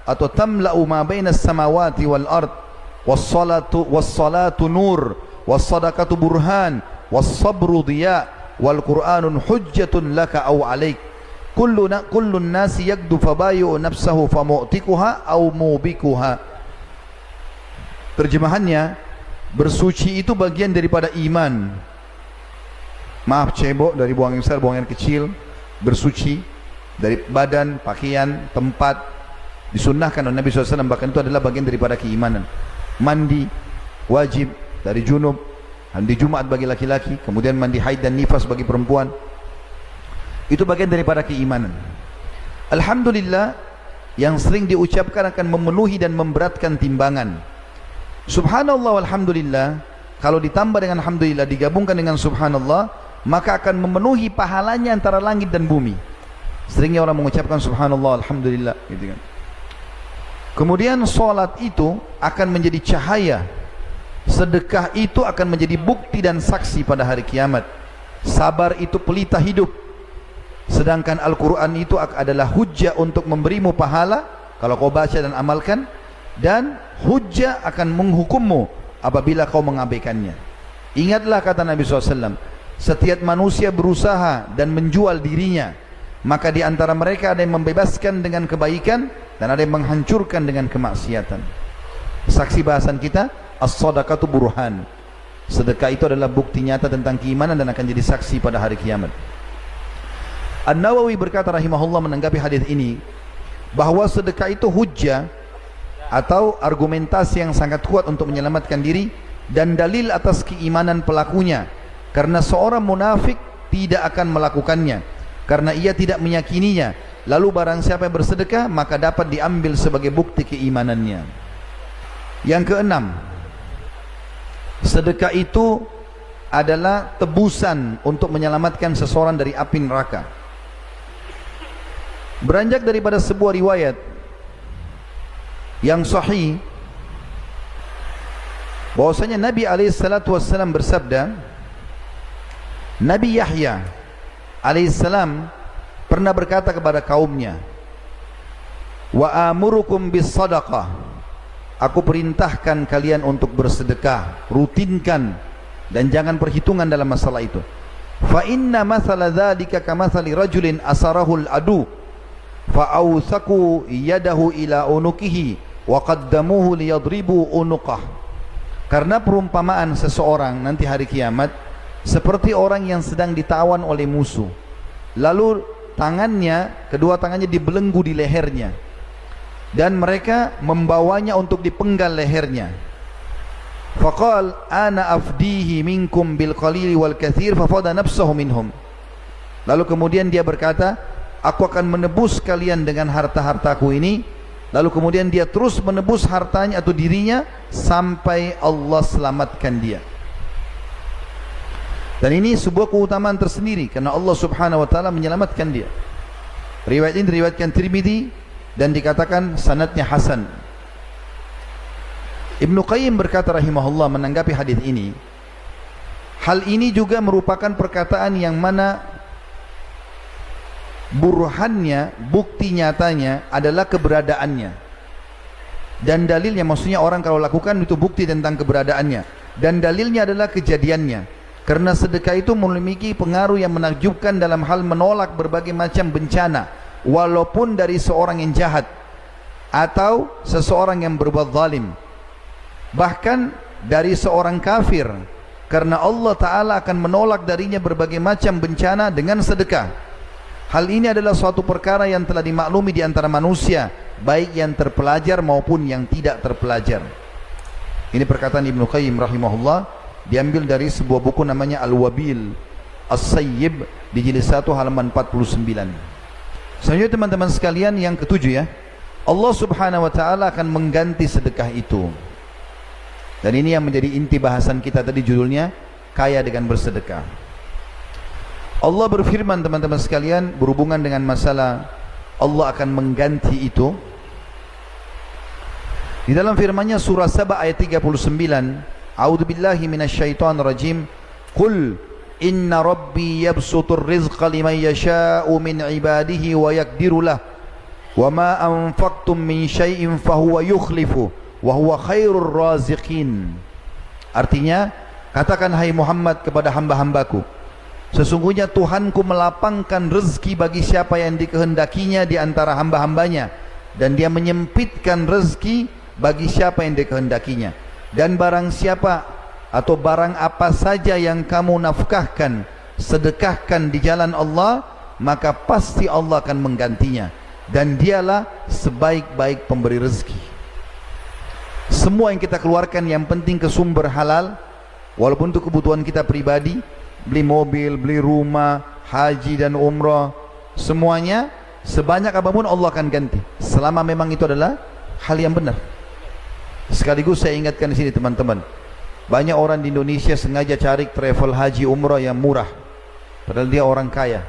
atau tamla'u ma bainas samawati wal ard, wassalatu nur, wassadaqatu burhan, wassabru diya, wal qur'anun hujjatun laka aw alaik, kullun nasi yakdu fabayu nafsahu famu'tikuha aw mubikuha. Terjemahannya, bersuci itu bagian daripada iman. Maaf cebok, dari buang air besar, buang air kecil. Bersuci dari badan, pakaian, tempat. Disunnahkan oleh Nabi SAW, bahkan itu adalah bagian daripada keimanan. Mandi wajib dari junub, mandi Jumat bagi laki-laki, kemudian mandi haid dan nifas bagi perempuan. Itu bagian daripada keimanan. Alhamdulillah, yang sering diucapkan akan memenuhi dan memberatkan timbangan. Subhanallah walhamdulillah, kalau ditambah dengan alhamdulillah, digabungkan dengan subhanallah, maka akan memenuhi pahalanya antara langit dan bumi. Seringnya orang mengucapkan subhanallah alhamdulillah gitu kan. Kemudian salat itu akan menjadi cahaya, sedekah itu akan menjadi bukti dan saksi pada hari kiamat, sabar itu pelita hidup, sedangkan Al-Quran itu adalah hujjah untuk memberimu pahala kalau kau baca dan amalkan, dan hujjah akan menghukummu apabila kau mengabaikannya. Ingatlah kata Nabi SAW, setiap manusia berusaha dan menjual dirinya, maka di antara mereka ada yang membebaskan dengan kebaikan dan ada yang menghancurkan dengan kemaksiatan. Saksi bahasan kita, as-sadaqatu burhan. Sedekah itu adalah bukti nyata tentang keimanan dan akan jadi saksi pada hari kiamat. An-Nawawi berkata rahimahullah menanggapi hadis ini, bahwa sedekah itu hujjah atau argumentasi yang sangat kuat untuk menyelamatkan diri dan dalil atas keimanan pelakunya, karena seorang munafik tidak akan melakukannya karena ia tidak meyakininya. Lalu barang siapa yang bersedekah, maka dapat diambil sebagai bukti keimanannya. Yang keenam, sedekah itu adalah tebusan untuk menyelamatkan seseorang dari api neraka. Beranjak daripada sebuah riwayat yang sahih, bahwasanya Nabi SAW bersabda, Nabi Yahya alaihissalam pernah berkata kepada kaumnya, wa amurukum bis sadaqah, aku perintahkan kalian untuk bersedekah, rutinkan dan jangan perhitungan dalam masalah itu. Fa inna mathala dzalika kamathali rajulin asarahul adu fa awthaku yadahu ila unukihi wa qaddamuhu liyadribu unuqah. Karena perumpamaan seseorang nanti hari kiamat seperti orang yang sedang ditawan oleh musuh, lalu kedua tangannya dibelenggu di lehernya, dan mereka membawanya untuk dipenggal lehernya. Faqal ana afdihi minkum bil qalili wal katsir fafada nafsahu minhum. Lalu kemudian dia berkata, aku akan menebus kalian dengan harta-hartaku ini. Lalu kemudian dia terus menebus hartanya atau dirinya sampai Allah selamatkan dia. Dan ini sebuah keutamaan tersendiri karena Allah Subhanahu wa taala menyelamatkan dia. Riwayat ini diriwayatkan Tirmidzi dan dikatakan sanadnya hasan. Ibnu Qayyim berkata rahimahullah menanggapi hadis ini, hal ini juga merupakan perkataan yang mana burhannya, bukti nyatanya adalah keberadaannya, dan dalilnya, maksudnya orang kalau lakukan itu bukti tentang keberadaannya, dan dalilnya adalah kejadiannya. Karena sedekah itu memiliki pengaruh yang menakjubkan dalam hal menolak berbagai macam bencana, walaupun dari seorang yang jahat atau seseorang yang berbuat zalim, bahkan dari seorang kafir, karena Allah Ta'ala akan menolak darinya berbagai macam bencana dengan sedekah. Hal ini adalah suatu perkara yang telah dimaklumi di antara manusia, baik yang terpelajar maupun yang tidak terpelajar. Ini perkataan Ibnu Qayyim rahimahullah, diambil dari sebuah buku namanya Al-Wabil As-Sayyib di jilid 1 halaman 49. Selanjutnya teman-teman sekalian, yang ketujuh ya, Allah Subhanahu wa taala akan mengganti sedekah itu. Dan ini yang menjadi inti bahasan kita tadi, judulnya kaya dengan bersedekah. Allah berfirman teman-teman sekalian berhubungan dengan masalah Allah akan mengganti itu. Di dalam firman-Nya surah Saba ayat 39, A'udzubillahi minasyaitonir rajim, Qul inna rabbi yabsutur rizqa liman yasha'u min ibadihi wa yaqdiru lah wa ma anfaqtum min syai'in fahuwa yukhlifu wa huwa khairur raziqin. Artinya, katakan hai Muhammad kepada hamba-hambaku, sesungguhnya Tuhanku melapangkan rezeki bagi siapa yang dikehendakinya di antara hamba-hambanya, dan dia menyempitkan rezeki bagi siapa yang dikehendakinya. Dan barang siapa atau barang apa saja yang kamu nafkahkan, sedekahkan di jalan Allah, maka pasti Allah akan menggantinya, dan dialah sebaik-baik pemberi rezeki. Semua yang kita keluarkan yang penting ke sumber halal, walaupun untuk kebutuhan kita pribadi, beli mobil, beli rumah, haji dan umrah, semuanya sebanyak apapun Allah akan ganti, selama memang itu adalah hal yang benar. Sekaligus saya ingatkan di sini teman-teman, banyak orang di Indonesia sengaja cari travel haji umrah yang murah, padahal dia orang kaya.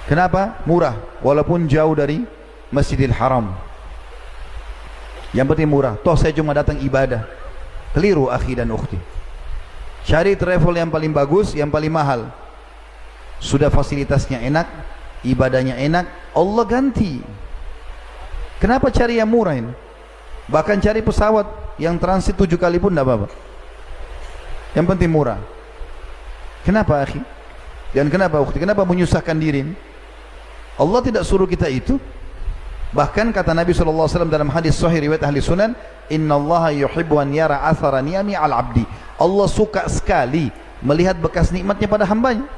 Kenapa? Murah, walaupun jauh dari Masjidil Haram. Yang penting murah, toh saya cuma datang ibadah. Keliru akhi dan ukhti. Cari travel yang paling bagus, yang paling mahal. Sudah fasilitasnya enak, ibadahnya enak, Allah ganti. Kenapa cari yang murah ini? Bahkan cari pesawat yang transit 7 kali pun tidak apa-apa. Yang penting murah. Kenapa akhi? Dan kenapa ukhti? Kenapa menyusahkan diri ini? Allah tidak suruh kita itu. Bahkan kata Nabi SAW dalam hadis sahih riwayat ahli sunan, innallaha yuhibbu an yara athara ni'ami al-abdi. Allah suka sekali melihat bekas nikmatnya pada hambanya.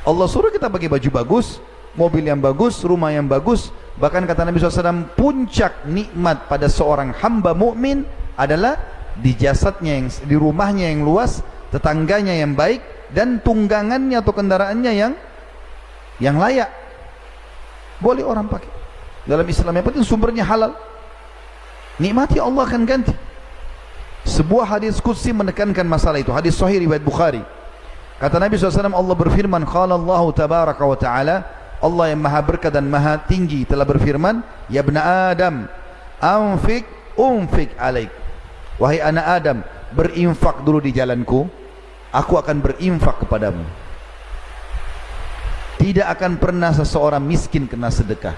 Allah suruh kita pakai baju bagus, mobil yang bagus, rumah yang bagus. Bahkan kata Nabi SAW, puncak nikmat pada seorang hamba mukmin adalah di jasadnya, yang di rumahnya yang luas, tetangganya yang baik, dan tunggangannya atau kendaraannya yang layak. Boleh orang pakai. Dalam Islam yang penting sumbernya halal. Nikmati Allah akan ganti. Sebuah hadis qudsi menekankan masalah itu. Hadis sahih riwayat Bukhari. Kata Nabi SAW, Allah berfirman, qala Allah tabaraka wa ta'ala, Allah yang maha berkah dan maha tinggi telah berfirman, ya ibna Adam, anfik unfik alaik. Wahai anak Adam, berinfak dulu di jalanku, aku akan berinfak kepadamu. Tidak akan pernah seseorang miskin kena sedekah.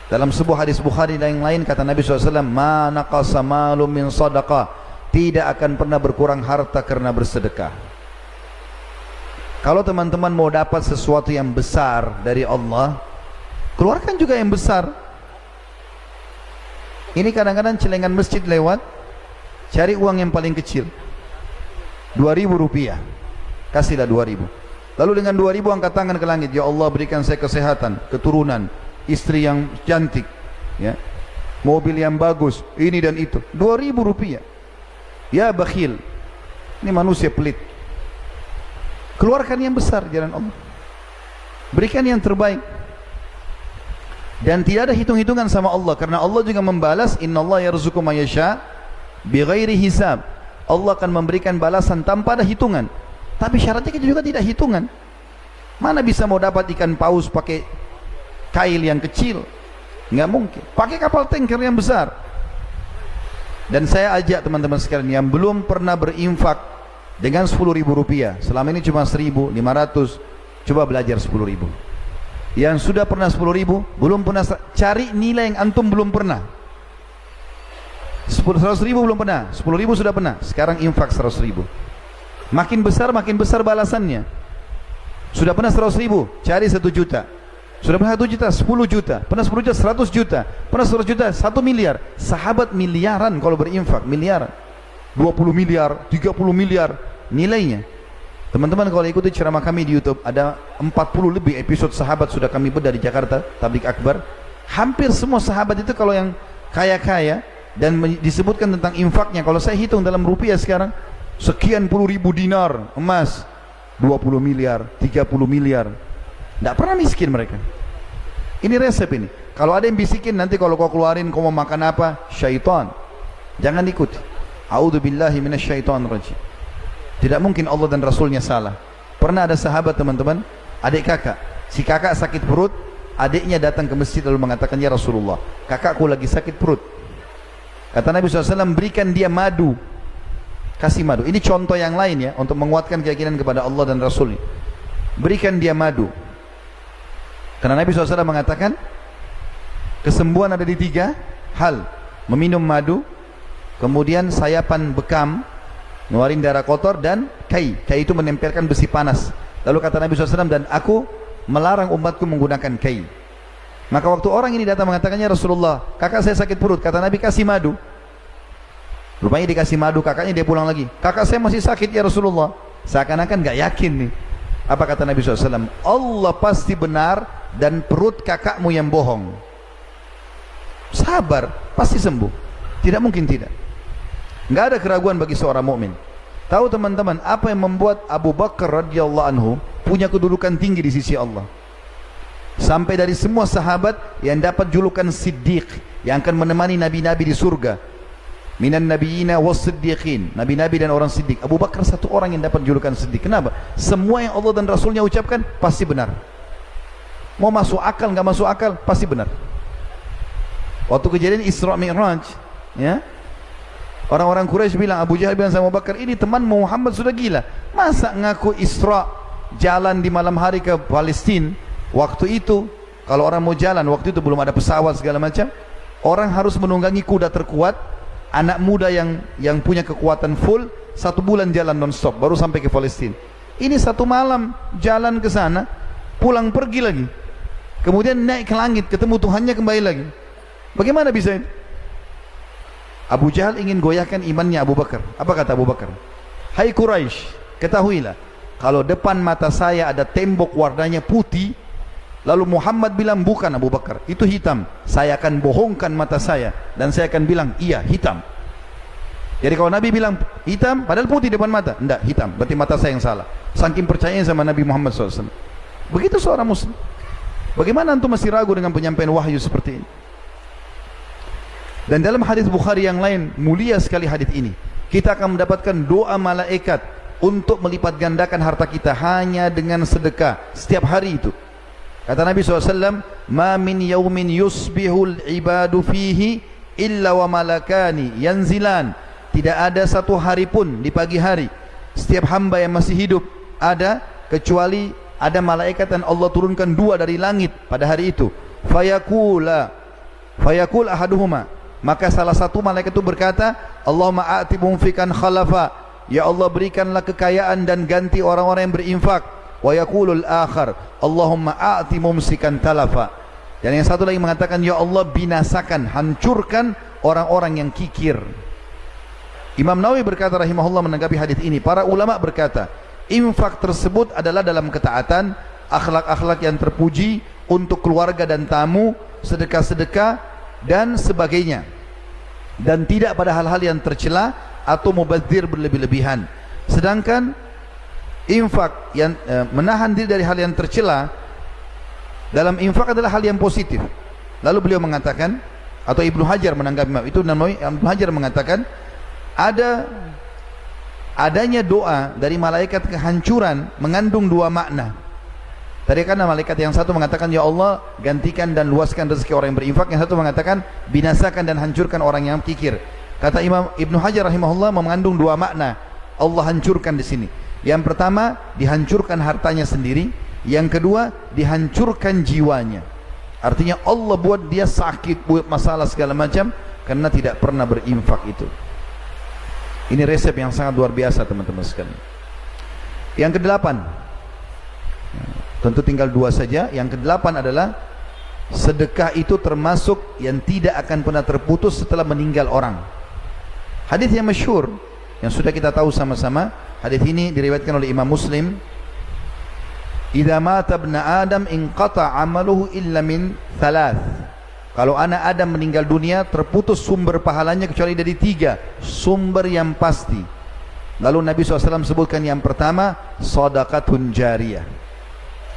Dalam sebuah hadis Bukhari dan yang lain kata Nabi SAW, ma naqasa malum min sadaqah, tidak akan pernah berkurang harta karena bersedekah. Kalau teman-teman mau dapat sesuatu yang besar dari Allah, keluarkan juga yang besar. Ini kadang-kadang celengan masjid lewat, cari uang yang paling kecil, 2.000 rupiah, kasihlah 2.000. Lalu dengan 2.000 angkat tangan ke langit, ya Allah berikan saya kesehatan, keturunan, istri yang cantik, ya, mobil yang bagus, ini dan itu. 2.000 rupiah. Ya bakhil, ini manusia pelit. Keluarkan yang besar jalan Allah, berikan yang terbaik, dan tidak ada hitung-hitungan sama Allah, karena Allah juga membalas, innallaha yarzuqu man yasha bighairi hisab. Allah akan memberikan balasan tanpa ada hitungan. Tapi syaratnya kita juga tidak hitungan. Mana bisa mau dapat ikan paus pakai kail yang kecil? Nggak mungkin. Pakai kapal tanker yang besar. Dan saya ajak teman-teman sekalian yang belum pernah berinfak dengan 10.000 rupiah, selama ini cuma 1.500, coba belajar 10.000. Yang sudah pernah 10.000, belum pernah, cari nilai yang antum belum pernah. 100.000 belum pernah, 10.000 sudah pernah, sekarang infak 100.000. Makin besar balasannya. Sudah pernah 100.000, cari 1 juta. Sudah pernah 1 juta, 10 juta. Pernah 10 juta, 100 juta. Pernah 100 juta, 1 miliar. Sahabat miliaran kalau berinfak, miliaran. 20 miliar, 30 miliar nilainya. Teman-teman kalau ikuti ceramah kami di YouTube, ada 40 lebih episode sahabat sudah kami bedah di Jakarta, Tablik Akbar. Hampir semua sahabat itu kalau yang kaya-kaya dan disebutkan tentang infaknya, kalau saya hitung dalam rupiah sekarang, sekian puluh ribu dinar emas, 20 miliar, 30 miliar. Tidak pernah miskin mereka. Ini resep ini. Kalau ada yang bisikin nanti kalau kau keluarin kau mau makan apa, syaitan, jangan ikuti. A'udzubillahi minasyaitonirrajim. Tidak mungkin Allah dan Rasulnya salah. Pernah ada sahabat teman-teman, adik kakak. Si kakak sakit perut, adiknya datang ke masjid lalu mengatakan, ya Rasulullah, kakakku lagi sakit perut. Kata Nabi SAW, berikan dia madu. Kasih madu. Ini contoh yang lain ya, untuk menguatkan keyakinan kepada Allah dan Rasul. Berikan dia madu. Karena Nabi SAW mengatakan, kesembuhan ada di 3 hal. Meminum madu, kemudian sayapan bekam, ngeluarin darah kotor, dan kai. Kai itu menempelkan besi panas. Lalu kata Nabi SAW, dan aku melarang umatku menggunakan kai. Maka waktu orang ini datang mengatakannya, Rasulullah, kakak saya sakit perut. Kata Nabi, kasih madu. Rupanya dikasih madu, kakaknya dia pulang lagi. Kakak saya masih sakit ya Rasulullah. Seakan-akan gak yakin nih. Apa kata Nabi SAW? Allah pasti benar dan perut kakakmu yang bohong. Sabar, pasti sembuh. Tidak mungkin tidak. Gak ada keraguan bagi seorang mukmin. Tahu teman-teman, apa yang membuat Abu Bakar radhiyallahu anhu punya kedudukan tinggi di sisi Allah? Sampai dari semua sahabat yang dapat julukan Siddiq, yang akan menemani nabi-nabi di surga. Minan nabiyina was siddiqin, nabi-nabi dan orang siddiq. Abu Bakar satu orang yang dapat julukan siddiq. Kenapa? Semua yang Allah dan Rasulnya ucapkan pasti benar. Mau masuk akal, nggak masuk akal, pasti benar. Waktu kejadian Isra Mi'raj, ya, orang-orang Quraisy bilang, Abu Jahal bilang sama Abu Bakar, ini teman Muhammad sudah gila. Masa ngaku Isra jalan di malam hari ke Palestina? Waktu itu, kalau orang mau jalan, waktu itu belum ada pesawat segala macam, orang harus menunggangi kuda terkuat. Anak muda yang punya kekuatan full, 1 bulan jalan non-stop baru sampai ke Palestina. Ini 1 malam jalan ke sana, pulang pergi lagi, kemudian naik ke langit, ketemu Tuhannya, kembali lagi. Bagaimana bisa ini? Abu Jahal ingin goyahkan imannya Abu Bakar. Apa kata Abu Bakar? Hai Quraisy, ketahuilah, kalau depan mata saya ada tembok warnanya putih, lalu Muhammad bilang bukan Abu Bakar, itu hitam, saya akan bohongkan mata saya dan saya akan bilang iya hitam. Jadi kalau Nabi bilang hitam padahal putih depan mata, enggak, hitam, berarti mata saya yang salah. Saking percayanya sama Nabi Muhammad SAW. Begitu seorang muslim. Bagaimana antum masih ragu dengan penyampaian wahyu seperti ini? Dan dalam hadis Bukhari yang lain, mulia sekali hadis ini, kita akan mendapatkan doa malaikat untuk melipat gandakan harta kita hanya dengan sedekah setiap hari itu. Kata Nabi SAW, ma min yaumin yusbihul ibadu fihi illa wa malakani yanzilan. Tidak ada satu hari pun di pagi hari setiap hamba yang masih hidup ada, kecuali ada malaikat yang Allah turunkan 2 dari langit pada hari itu. Fayakul ahaduhuma, maka salah satu malaikat itu berkata, Allahumma a'ti mumfikan khalafa, ya Allah berikanlah kekayaan dan ganti orang-orang yang berinfak. Wa yaqulul akhar, Allahumma a'ti mumsikan talafa. Dan yang satu lagi mengatakan, ya Allah binasakan, hancurkan orang-orang yang kikir. Imam Nawawi berkata rahimahullah menanggapi hadis ini, para ulama berkata, infak tersebut adalah dalam ketaatan, akhlak-akhlak yang terpuji untuk keluarga dan tamu, sedekah-sedekah dan sebagainya, dan tidak pada hal-hal yang tercela atau mubadzir berlebih-lebihan. Sedangkan infak yang menahan diri dari hal yang tercela, dalam infak adalah hal yang positif. Lalu beliau mengatakan, atau Ibnu Hajar menanggapi itu, Ibnu Hajar mengatakan adanya doa dari malaikat kehancuran mengandung 2 makna. Tadi kan malaikat yang satu mengatakan, ya Allah gantikan dan luaskan rezeki orang yang berinfak, yang satu mengatakan binasakan dan hancurkan orang yang kikir. Kata Imam Ibnu Hajar rahimahullah mengandung 2 makna Allah hancurkan di sini. Yang pertama, dihancurkan hartanya sendiri. Yang kedua, dihancurkan jiwanya. Artinya Allah buat dia sakit, buat masalah segala macam karena tidak pernah berinfak itu. Ini resep yang sangat luar biasa teman-teman sekalian. Yang kedelapan, tentu tinggal 2 saja. Yang kedelapan adalah sedekah itu termasuk yang tidak akan pernah terputus setelah meninggal orang. Hadis yang masyhur yang sudah kita tahu sama-sama. Hadis ini diriwayatkan oleh Imam Muslim. Idza mata ibnu Adam inqata 'amaluhu illa min 3. Kalau anak Adam meninggal dunia, terputus sumber pahalanya kecuali dari 3 sumber yang pasti. Lalu Nabi SAW sebutkan yang pertama, shadaqatun jariyah,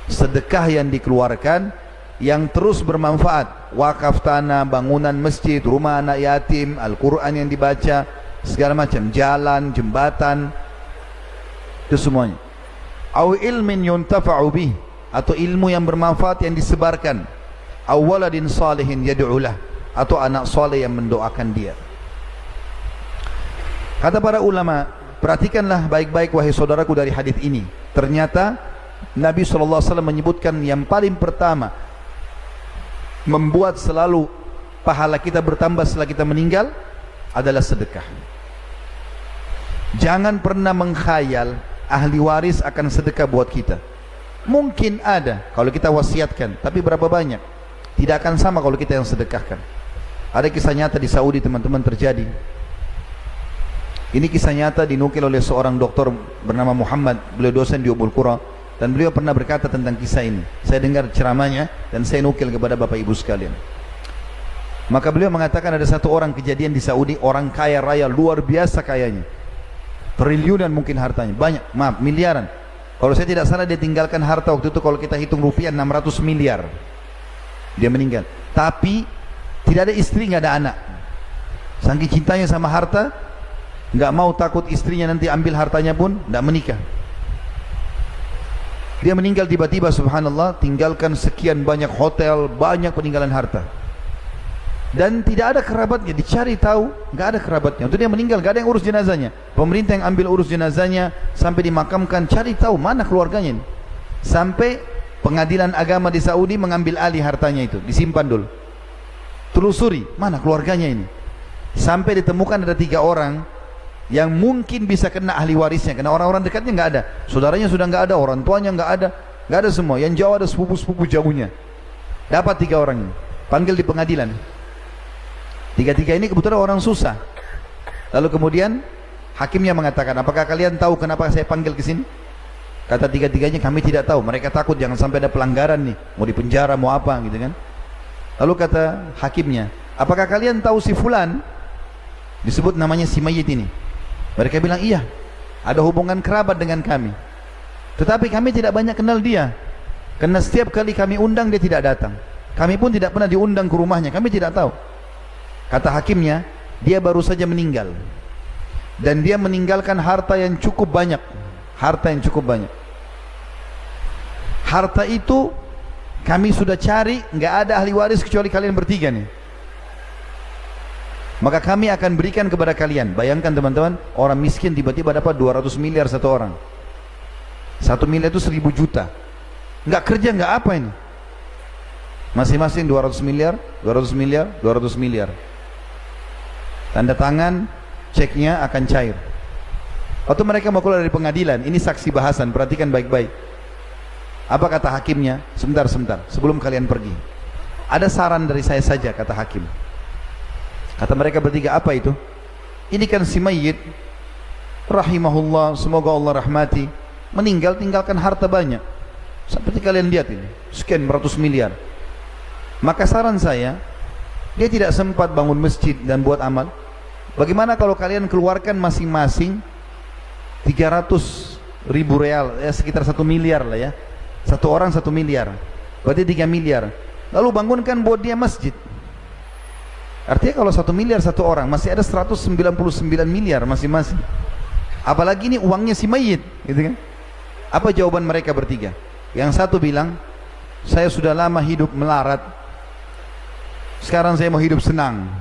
sedekah yang dikeluarkan yang terus bermanfaat, wakaf tanah, bangunan masjid, rumah anak yatim, Al-Quran yang dibaca, segala macam, jalan, jembatan, itu semuanya. Au ilmin yuntafa'u bih, atau ilmu yang bermanfaat yang disebarkan. Awaladin salihin yad'ulah, atau anak soleh yang mendoakan dia. Kata para ulama, perhatikanlah baik-baik wahai saudaraku dari hadis ini. Ternyata Nabi SAW menyebutkan yang paling pertama membuat selalu pahala kita bertambah setelah kita meninggal adalah sedekah. Jangan pernah mengkhayal ahli waris akan sedekah buat kita. Mungkin ada kalau kita wasiatkan, tapi berapa banyak? Tidak akan sama kalau kita yang sedekahkan. Ada kisah nyata di Saudi teman-teman terjadi. Ini kisah nyata dinukil oleh seorang doktor bernama Muhammad. Beliau dosen di Ummul Qura dan beliau pernah berkata tentang kisah ini. Saya dengar ceramahnya dan saya nukil kepada Bapak Ibu sekalian. Maka beliau mengatakan ada satu orang kejadian di Saudi, orang kaya raya luar biasa kayanya. Triliunan mungkin hartanya, banyak, maaf, miliaran. Kalau saya tidak salah dia tinggalkan harta waktu itu kalau kita hitung rupiah 600 miliar. Dia meninggal. Tapi tidak ada istri, nggak ada anak. Saking cintanya sama harta, nggak mau takut istrinya nanti ambil hartanya pun nggak menikah. Dia meninggal tiba-tiba, subhanallah, tinggalkan sekian banyak hotel, banyak peninggalan harta. Dan tidak ada kerabatnya, dicari tahu, nggak ada kerabatnya. Untuk dia meninggal, nggak ada yang urus jenazahnya. Pemerintah yang ambil urus jenazahnya sampai dimakamkan, cari tahu mana keluarganya ini. Sampai pengadilan agama di Saudi mengambil alih hartanya itu, disimpan dulu. Telusuri, mana keluarganya ini. Sampai ditemukan ada 3 orang yang mungkin bisa kena ahli warisnya, karena orang-orang dekatnya nggak ada, saudaranya sudah nggak ada, orang tuanya nggak ada semua. Yang jauh ada sepupu-sepupu jauhnya. Dapat 3 orang ini, panggil di pengadilan. 3 ini kebetulan orang susah. Lalu kemudian hakimnya mengatakan, apakah kalian tahu kenapa saya panggil ke sini? Kata 3-nya, kami tidak tahu. Mereka takut jangan sampai ada pelanggaran nih, mau dipenjara, mau apa gitu kan. Lalu kata hakimnya, apakah kalian tahu si fulan? Disebut namanya si mayit ini. Mereka bilang, iya, ada hubungan kerabat dengan kami. Tetapi kami tidak banyak kenal dia, karena setiap kali kami undang dia tidak datang. Kami pun tidak pernah diundang ke rumahnya, kami tidak tahu. Kata hakimnya, dia baru saja meninggal. Dan dia meninggalkan harta yang cukup banyak. Harta yang cukup banyak. Harta itu kami sudah cari, nggak ada ahli waris kecuali kalian bertiga nih. Maka kami akan berikan kepada kalian. Bayangkan teman-teman, orang miskin tiba-tiba dapat 200 miliar satu orang. 1 miliar itu 1000 juta. Nggak kerja, nggak apa ini. Masing-masing 200 miliar, 200 miliar, 200 miliar. Tanda tangan, ceknya akan cair. Waktu mereka mau keluar dari pengadilan, ini saksi bahasan, perhatikan baik-baik. Apa kata hakimnya? Sebentar, sebelum kalian pergi. Ada saran dari saya saja, kata hakim. Kata mereka bertiga, apa itu? Ini kan si mayit, rahimahullah, semoga Allah rahmati, meninggal tinggalkan harta banyak. Seperti kalian lihat ini, sekian beratus miliar. Maka saran saya, dia tidak sempat bangun masjid dan buat amal. Bagaimana kalau kalian keluarkan masing-masing 300 ribu real, ya sekitar 1 miliar lah ya. Satu orang 1 miliar, berarti 3 miliar. Lalu bangunkan buat dia masjid. Artinya kalau 1 miliar satu orang, masih ada 199 miliar masing-masing. Apalagi ini uangnya si mayit, gitu kan? Apa jawaban mereka bertiga? Yang satu bilang, saya sudah lama hidup melarat, sekarang saya mau hidup senang.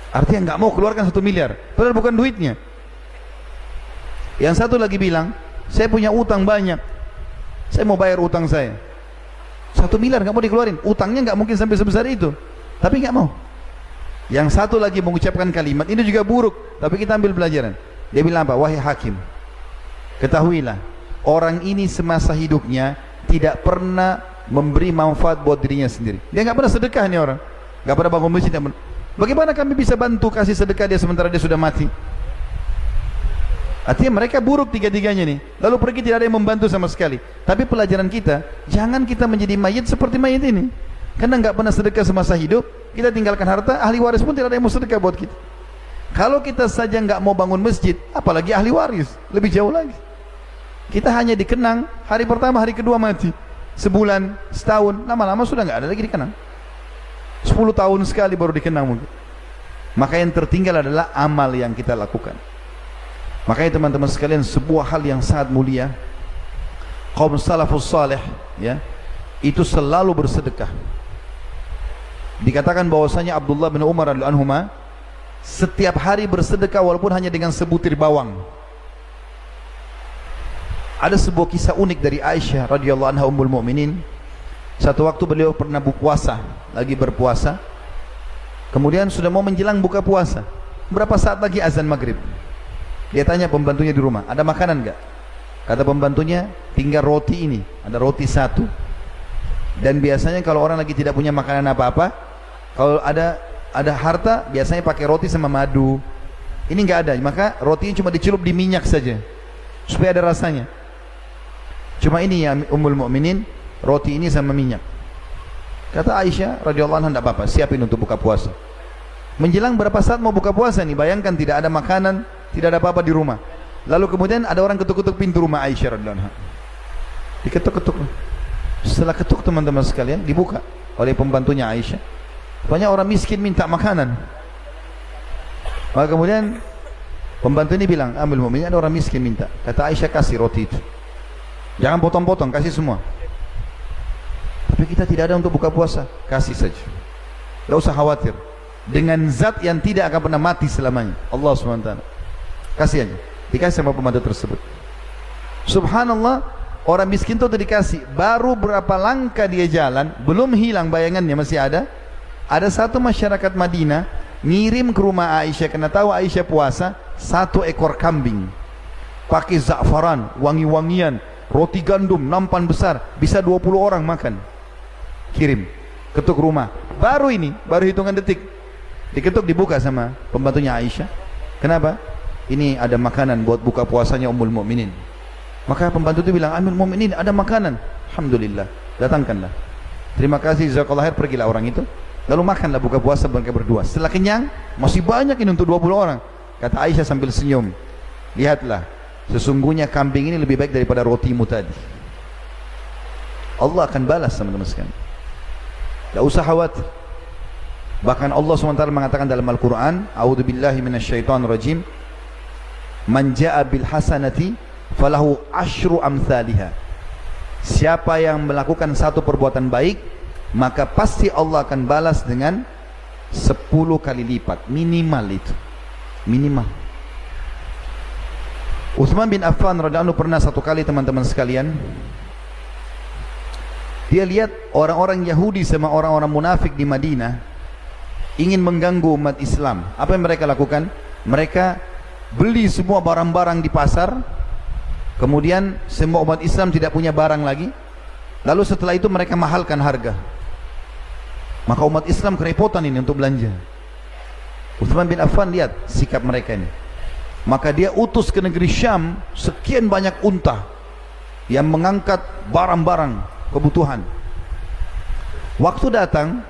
Artinya nggak mau keluarkan 1 miliar, padahal bukan duitnya. Yang satu lagi bilang, saya punya utang banyak, saya mau bayar utang saya. 1 miliar nggak mau dikeluarin, utangnya nggak mungkin sampai sebesar itu, tapi nggak mau. Yang satu lagi mengucapkan kalimat, ini juga buruk, tapi kita ambil pelajaran. Dia bilang apa? Wahai hakim, ketahuilah, orang ini semasa hidupnya tidak pernah memberi manfaat buat dirinya sendiri. Dia nggak pernah sedekah nih orang, nggak pernah bangun masjid. Bagaimana kami bisa bantu kasih sedekah dia sementara dia sudah mati? Artinya mereka buruk 3-nya nih. Lalu pergi tidak ada yang membantu sama sekali. Tapi pelajaran kita, jangan kita menjadi mayit seperti mayit ini. Karena nggak pernah sedekah semasa hidup, kita tinggalkan harta, ahli waris pun tidak ada yang mau sedekah buat kita. Kalau kita saja nggak mau bangun masjid, apalagi ahli waris, lebih jauh lagi. Kita hanya dikenang hari pertama, hari kedua mati. Sebulan, setahun, lama-lama sudah nggak ada lagi dikenang. 10 tahun sekali baru dikenang mungkin. Maka yang tertinggal adalah amal yang kita lakukan. Makanya teman-teman sekalian, sebuah hal yang sangat mulia, kaum salafus saleh ya, itu selalu bersedekah. Dikatakan bahwasanya Abdullah bin Umar radhiyallahu anhuma setiap hari bersedekah walaupun hanya dengan sebutir bawang. Ada sebuah kisah unik dari Aisyah radhiyallahu anha ummul mukminin. Satu waktu beliau pernah berpuasa, lagi berpuasa. Kemudian sudah mau menjelang buka puasa. Berapa saat lagi azan maghrib. Dia tanya pembantunya di rumah, ada makanan enggak? Kata pembantunya, tinggal roti ini. Ada roti satu. Dan biasanya kalau orang lagi tidak punya makanan apa-apa, kalau ada harta, biasanya pakai roti sama madu. Ini enggak ada, maka rotinya cuma dicelup di minyak saja, supaya ada rasanya. Cuma ini ya ummul mukminin, roti ini sama minyak. Kata Aisyah radhiyallahu anha, tidak apa-apa, siapin untuk buka puasa. Menjelang berapa saat mau buka puasa nih, bayangkan tidak ada makanan, tidak ada apa-apa di rumah. Lalu kemudian ada orang ketuk-ketuk pintu rumah Aisyah radhiyallahu anha. Diketuk-ketuk. Setelah ketuk teman-teman sekalian, dibuka oleh pembantunya Aisyah. Banyak orang miskin minta makanan. Maka kemudian pembantu ini bilang, ummul mukminin, ada orang miskin minta. Kata Aisyah, kasih roti itu. Jangan potong-potong, kasih semua. Tapi kita tidak ada untuk buka puasa, kasih saja. Tidak usah khawatir. Dengan zat yang tidak akan pernah mati selamanya, Allah SWT. Kasih aja. Dikasih sama pembantu tersebut. Subhanallah, orang miskin itu dikasih. Baru berapa langkah dia jalan, belum hilang bayangannya, masih ada. Ada satu masyarakat Madinah ngirim ke rumah Aisyah, karena tahu Aisyah puasa, 1 ekor kambing. Pakai za'faran, wangi-wangian, roti gandum, nampan besar, bisa 20 orang makan. Kirim, ketuk rumah. Baru hitungan detik. Diketuk, dibuka sama pembantunya Aisyah. Kenapa? Ini ada makanan buat buka puasanya ummul mukminin. Maka pembantu itu bilang, ummul mukminin, ada makanan. Alhamdulillah, datangkanlah. Terima kasih, jazakallahu khair, pergilah orang itu. Lalu makanlah buka puasa mereka berdua. Setelah kenyang, masih banyak ini untuk 20 orang. Kata Aisyah sambil senyum, lihatlah, sesungguhnya kambing ini lebih baik daripada rotimu tadi. Allah akan balas teman-teman sekalian. Tidak usah khawatir. Bahkan Allah SWT mengatakan dalam Al-Quran, a'udzubillahi minasyaitonirrajim, man ja'a bil hasanati falahu asyru amthaliha. Siapa yang melakukan satu perbuatan baik, maka pasti Allah akan balas dengan 10 kali lipat. Minimal itu, minimal. Utsman bin Affan radhiyallahu anhu pernah satu kali teman-teman sekalian, dia lihat orang-orang Yahudi sama orang-orang munafik di Madinah ingin mengganggu umat Islam. Apa yang mereka lakukan? Mereka beli semua barang-barang di pasar, kemudian semua umat Islam tidak punya barang lagi. Lalu setelah itu mereka mahalkan harga. Maka umat Islam kerepotan ini untuk belanja. Utsman bin Affan lihat sikap mereka ini. Maka dia utus ke negeri Syam sekian banyak unta yang mengangkat barang-barang kebutuhan. Waktu datang,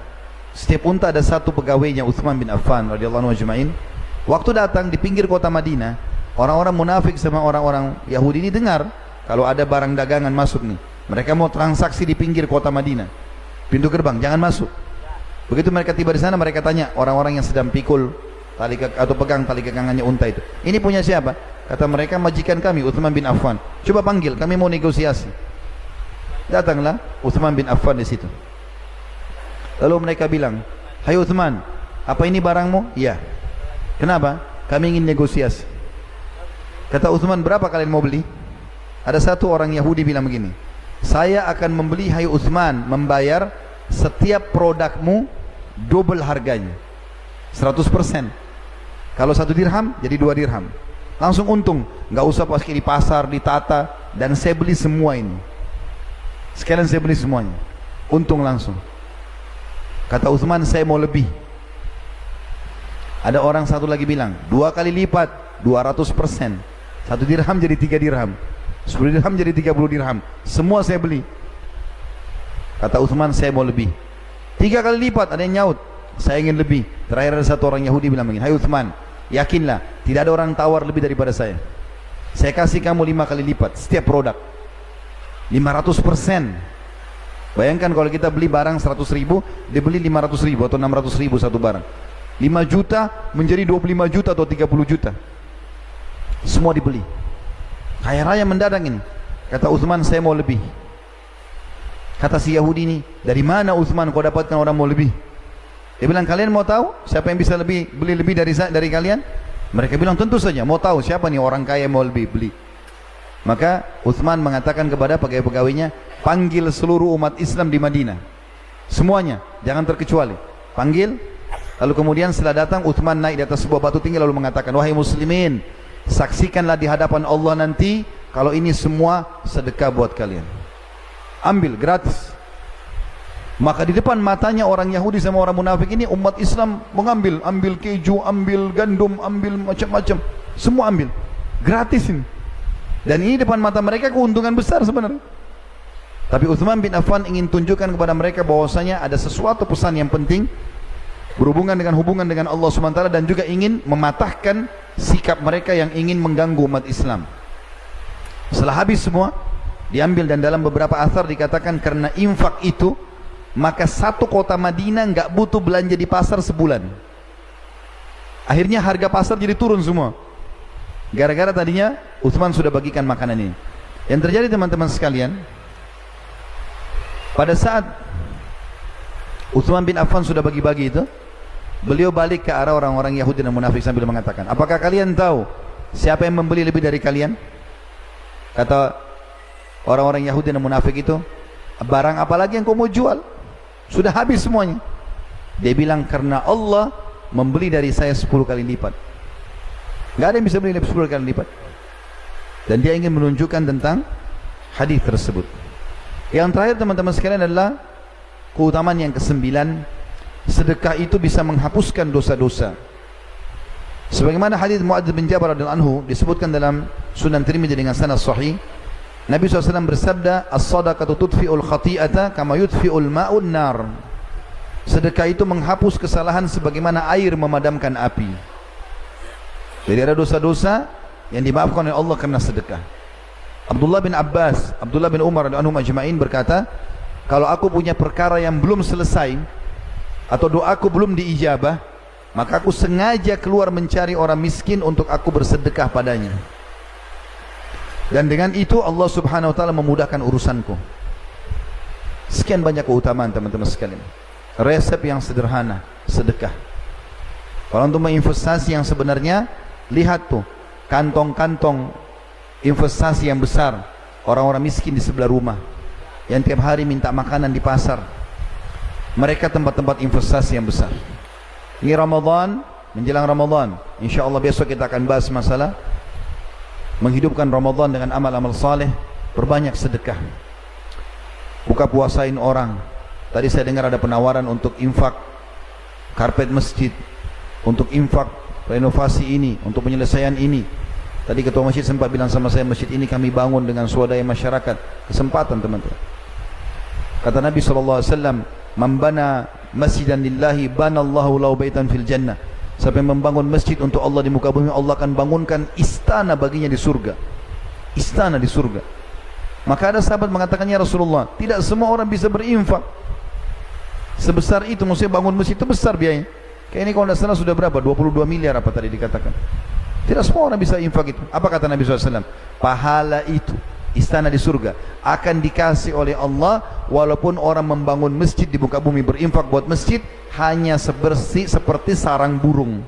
setiap unta ada satu pegawainya, Utsman bin Affan radhiyallahu anhu ajma'in. Waktu datang di pinggir kota Madinah, orang-orang munafik sama orang-orang Yahudi ini dengar kalau ada barang dagangan masuk nih. Mereka mau transaksi di pinggir kota Madinah, pintu gerbang, jangan masuk. Begitu mereka tiba di sana, mereka tanya orang-orang yang sedang pikul atau pegang tali kekangannya unta itu, ini punya siapa? Kata mereka, majikan kami, Utsman bin Affan. Coba panggil, kami mau negosiasi. Datanglah Utsman bin Affan di situ. Lalu mereka bilang, hai Utsman, apa ini barangmu? Iya. Kenapa? Kami ingin negosiasi. Kata Utsman, berapa kalian mau beli? Ada satu orang Yahudi bilang begini, saya akan membeli, hai Utsman, membayar setiap produkmu double harganya, 100%. Kalau 1 dirham jadi 2 dirham, langsung untung. Nggak usah pas di pasar ditata, dan saya beli semua ini. Sekalian saya beli semuanya, untung langsung. Kata Utsman, saya mau lebih. Ada orang satu lagi bilang, 2 kali lipat, 200%. 1 dirham jadi 3 dirham, 10 dirham jadi 30 dirham. Semua saya beli. Kata Utsman, saya mau lebih. 3 kali lipat. Ada yang nyaut, saya ingin lebih. Terakhir ada satu orang Yahudi bilang begini, hai Utsman, yakinlah tidak ada orang tawar lebih daripada saya. Saya kasih kamu 5 kali lipat setiap produk, 500%. Bayangkan kalau kita beli barang 100.000, dia beli 500.000 atau 600.000 satu barang. 5 juta menjadi 25 juta atau 30 juta. Semua dibeli. Kaya raya mendadak ini. Kata Utsman, saya mau lebih. Kata si Yahudi ini, dari mana Utsman kau dapatkan orang mau lebih? Dia bilang, kalian mau tahu siapa yang bisa beli lebih dari kalian? Mereka bilang, tentu saja mau tahu siapa nih orang kaya yang mau lebih beli. Maka Uthman mengatakan kepada pegawai-pegawainya, panggil seluruh umat Islam di Madinah, semuanya, jangan terkecuali. Panggil. Lalu kemudian setelah datang, Uthman naik di atas sebuah batu tinggi lalu mengatakan, wahai muslimin, saksikanlah di hadapan Allah nanti kalau ini semua sedekah buat kalian. Ambil gratis. Maka di depan matanya orang Yahudi sama orang munafik ini, umat Islam mengambil, ambil keju, ambil gandum, ambil macam-macam, semua ambil gratis ini. Dan ini depan mata mereka keuntungan besar sebenarnya. Tapi Uthman bin Affan ingin tunjukkan kepada mereka bahwasanya ada sesuatu pesan yang penting berhubungan dengan Allah SWT, dan juga ingin mematahkan sikap mereka yang ingin mengganggu umat Islam. Setelah habis semua diambil, dan dalam beberapa athar dikatakan karena infak itu maka satu kota Madinah nggak butuh belanja di pasar sebulan. Akhirnya harga pasar jadi turun semua, gara-gara tadinya Uthman sudah bagikan makanan ini. Yang terjadi teman-teman sekalian, pada saat Uthman bin Affan sudah bagi-bagi itu, beliau balik ke arah orang-orang Yahudi dan munafik sambil mengatakan, apakah kalian tahu siapa yang membeli lebih dari kalian? Kata orang-orang Yahudi dan munafik itu, barang apa lagi yang kau mau jual? Sudah habis semuanya. Dia bilang, karena Allah membeli dari saya 10 kali lipat. Gak ada yang bisa beli 10 kali lipat. Dan dia ingin menunjukkan tentang hadis tersebut. Yang terakhir teman-teman sekalian adalah keutamaan yang ke-9, sedekah itu bisa menghapuskan dosa-dosa. Sebagaimana hadis Muadz bin Jabal radhiyallahu anhu disebutkan dalam Sunan Tirmidzi dengan sanad sahih, Nabi SAW bersabda, as-sadaqatu tudfi'ul khati'ata kama yudfi'ul ma'un nar. Sedekah itu menghapus kesalahan sebagaimana air memadamkan api. Jadi ada dosa-dosa yang dimaafkan oleh Allah karena sedekah. Abdullah bin Abbas, Abdullah bin Umar radhiyallahu anhum ajma'in berkata, kalau aku punya perkara yang belum selesai atau doaku belum diijabah, maka aku sengaja keluar mencari orang miskin untuk aku bersedekah padanya. Dan dengan itu Allah Subhanahu wa taala memudahkan urusanku. Sekian banyak keutamaan teman-teman sekalian. Resep yang sederhana, sedekah. Kalau untuk menginvestasi yang sebenarnya, lihat tuh kantong-kantong investasi yang besar orang-orang miskin di sebelah rumah yang tiap hari minta makanan di pasar. Mereka tempat-tempat investasi yang besar. Ini Ramadan, menjelang Ramadan, insyaallah besok kita akan bahas masalah menghidupkan Ramadan dengan amal-amal saleh. Perbanyak sedekah, buka puasain orang. Tadi saya dengar ada penawaran untuk infak karpet masjid, untuk infak renovasi ini, untuk penyelesaian ini. Tadi ketua masjid sempat bilang sama saya, masjid ini kami bangun dengan swadaya masyarakat. Kesempatan teman-teman. Kata Nabi SAW, man bana masjidan lillahi banallahu lahu baitan fil jannah. Siapa yang membangun masjid untuk Allah di muka bumi, Allah akan bangunkan istana baginya di surga. Istana di surga. Maka ada sahabat mengatakan, ya Rasulullah, tidak semua orang bisa berinfak sebesar itu. Maksudnya bangun masjid itu besar biayanya. Kayak ini kalau tidak salah sudah berapa? 22 miliar apa tadi dikatakan. Tidak semua orang bisa infak itu. Apa kata Nabi SAW? Pahala itu, istana di surga, akan dikasih oleh Allah walaupun orang membangun masjid di muka bumi, berinfak buat masjid hanya seperti sarang burung.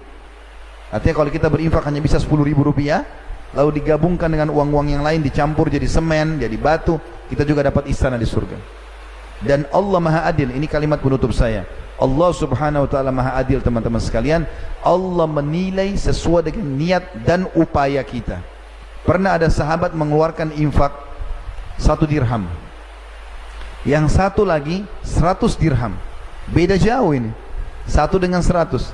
Artinya kalau kita berinfak hanya bisa 10.000 rupiah, lalu digabungkan dengan uang-uang yang lain, dicampur jadi semen, jadi batu, kita juga dapat istana di surga. Dan Allah Maha Adil. Ini kalimat penutup saya. Allah Subhanahu wa taala Maha Adil teman-teman sekalian. Allah menilai sesuai dengan niat dan upaya kita. Pernah ada sahabat mengeluarkan infak 1 dirham, yang satu lagi 100 dirham. Beda jauh ini, 1 dengan 100.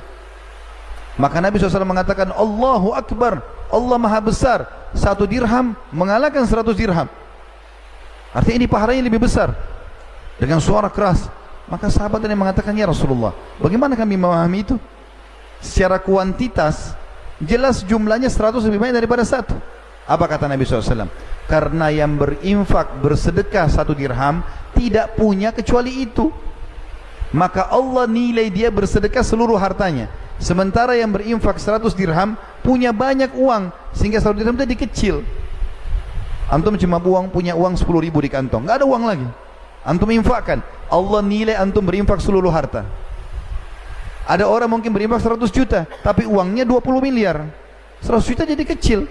Maka Nabi SAW mengatakan, Allahu Akbar, Allah Maha Besar, 1 dirham mengalahkan 100 dirham. Artinya ini pahalanya lebih besar. Dengan suara keras. Maka sahabat ini mengatakan, ya Rasulullah, bagaimana kami memahami itu? Secara kuantitas jelas jumlahnya 100 lebih banyak daripada 1. Apa kata Nabi SAW? Karena yang berinfak, bersedekah 1 dirham tidak punya kecuali itu, maka Allah nilai dia bersedekah seluruh hartanya. Sementara yang berinfak 100 dirham punya banyak uang, sehingga 1 dirham jadi kecil. Antum cuma punya uang 10.000 di kantong, nggak ada uang lagi. Antum infakkan, Allah nilai antum berinfak seluruh harta. Ada orang mungkin berinfak 100 juta, tapi uangnya 20 miliar. 100 juta jadi kecil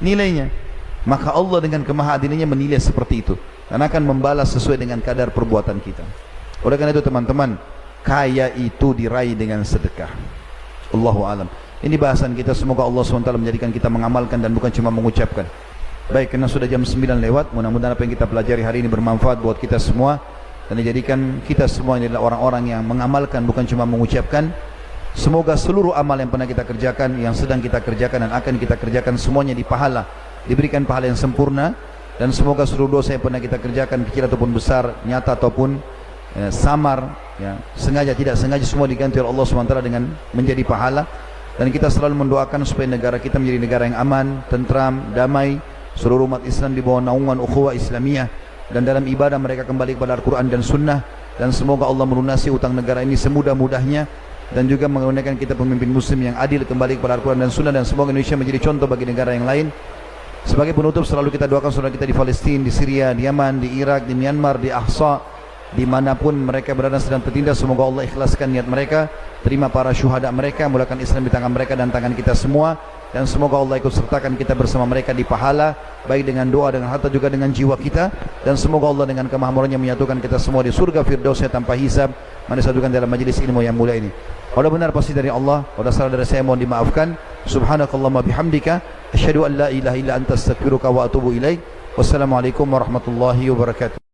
nilainya. maka Allah dengan kemahaadilinya menilai seperti itu dan akan membalas sesuai dengan kadar perbuatan kita. Oleh karena itu teman-teman, kaya itu diraih dengan sedekah. Allahu alam. Ini bahasan kita, semoga Allah SWT menjadikan kita mengamalkan dan bukan cuma mengucapkan. Baik, karena sudah jam 9 lewat, mudah-mudahan apa yang kita pelajari hari ini bermanfaat buat kita semua dan dijadikan kita semua ini adalah orang-orang yang mengamalkan bukan cuma mengucapkan. Semoga seluruh amal yang pernah kita kerjakan, yang sedang kita kerjakan dan akan kita kerjakan semuanya dipahala, diberikan pahala yang sempurna, dan semoga seluruh dosa yang pernah kita kerjakan kecil ataupun besar, nyata ataupun samar, ya, sengaja tidak sengaja, semua diganti oleh Allah SWT dengan menjadi pahala. Dan kita selalu mendoakan supaya negara kita menjadi negara yang aman, tentram, damai, seluruh umat Islam di bawah naungan ukhuwah Islamiyah, dan dalam ibadah mereka kembali kepada Al-Quran dan Sunnah, dan semoga Allah melunasi utang negara ini semudah-mudahnya, dan juga menggunakan kita pemimpin muslim yang adil kembali kepada Al-Quran dan Sunnah, dan semoga Indonesia menjadi contoh bagi negara yang lain. Sebagai penutup, selalu kita doakan saudara kita di Palestina, di Syria, di Yaman, di Irak, di Myanmar, di Ahsa, dimanapun mereka berada sedang tertindas. Semoga Allah ikhlaskan niat mereka, terima para syuhada mereka, mulakan Islam di tangan mereka dan tangan kita semua, dan semoga Allah ikut sertakan kita bersama mereka di pahala, baik dengan doa, dengan harta, juga dengan jiwa kita. Dan semoga Allah dengan kemahamurahnya menyatukan kita semua di surga firdausnya tanpa hisab, menyatukan dalam majlis ilmu yang mulia ini. Kalau benar pasti dari Allah, kalau salah dari saya mohon dimaafkan. Subhanakallahumma bihamdika, asyhadu an la ilaha illa anta astaghfiruka wa atubu ilaik. Wassalamualaikum warahmatullahi wabarakatuh.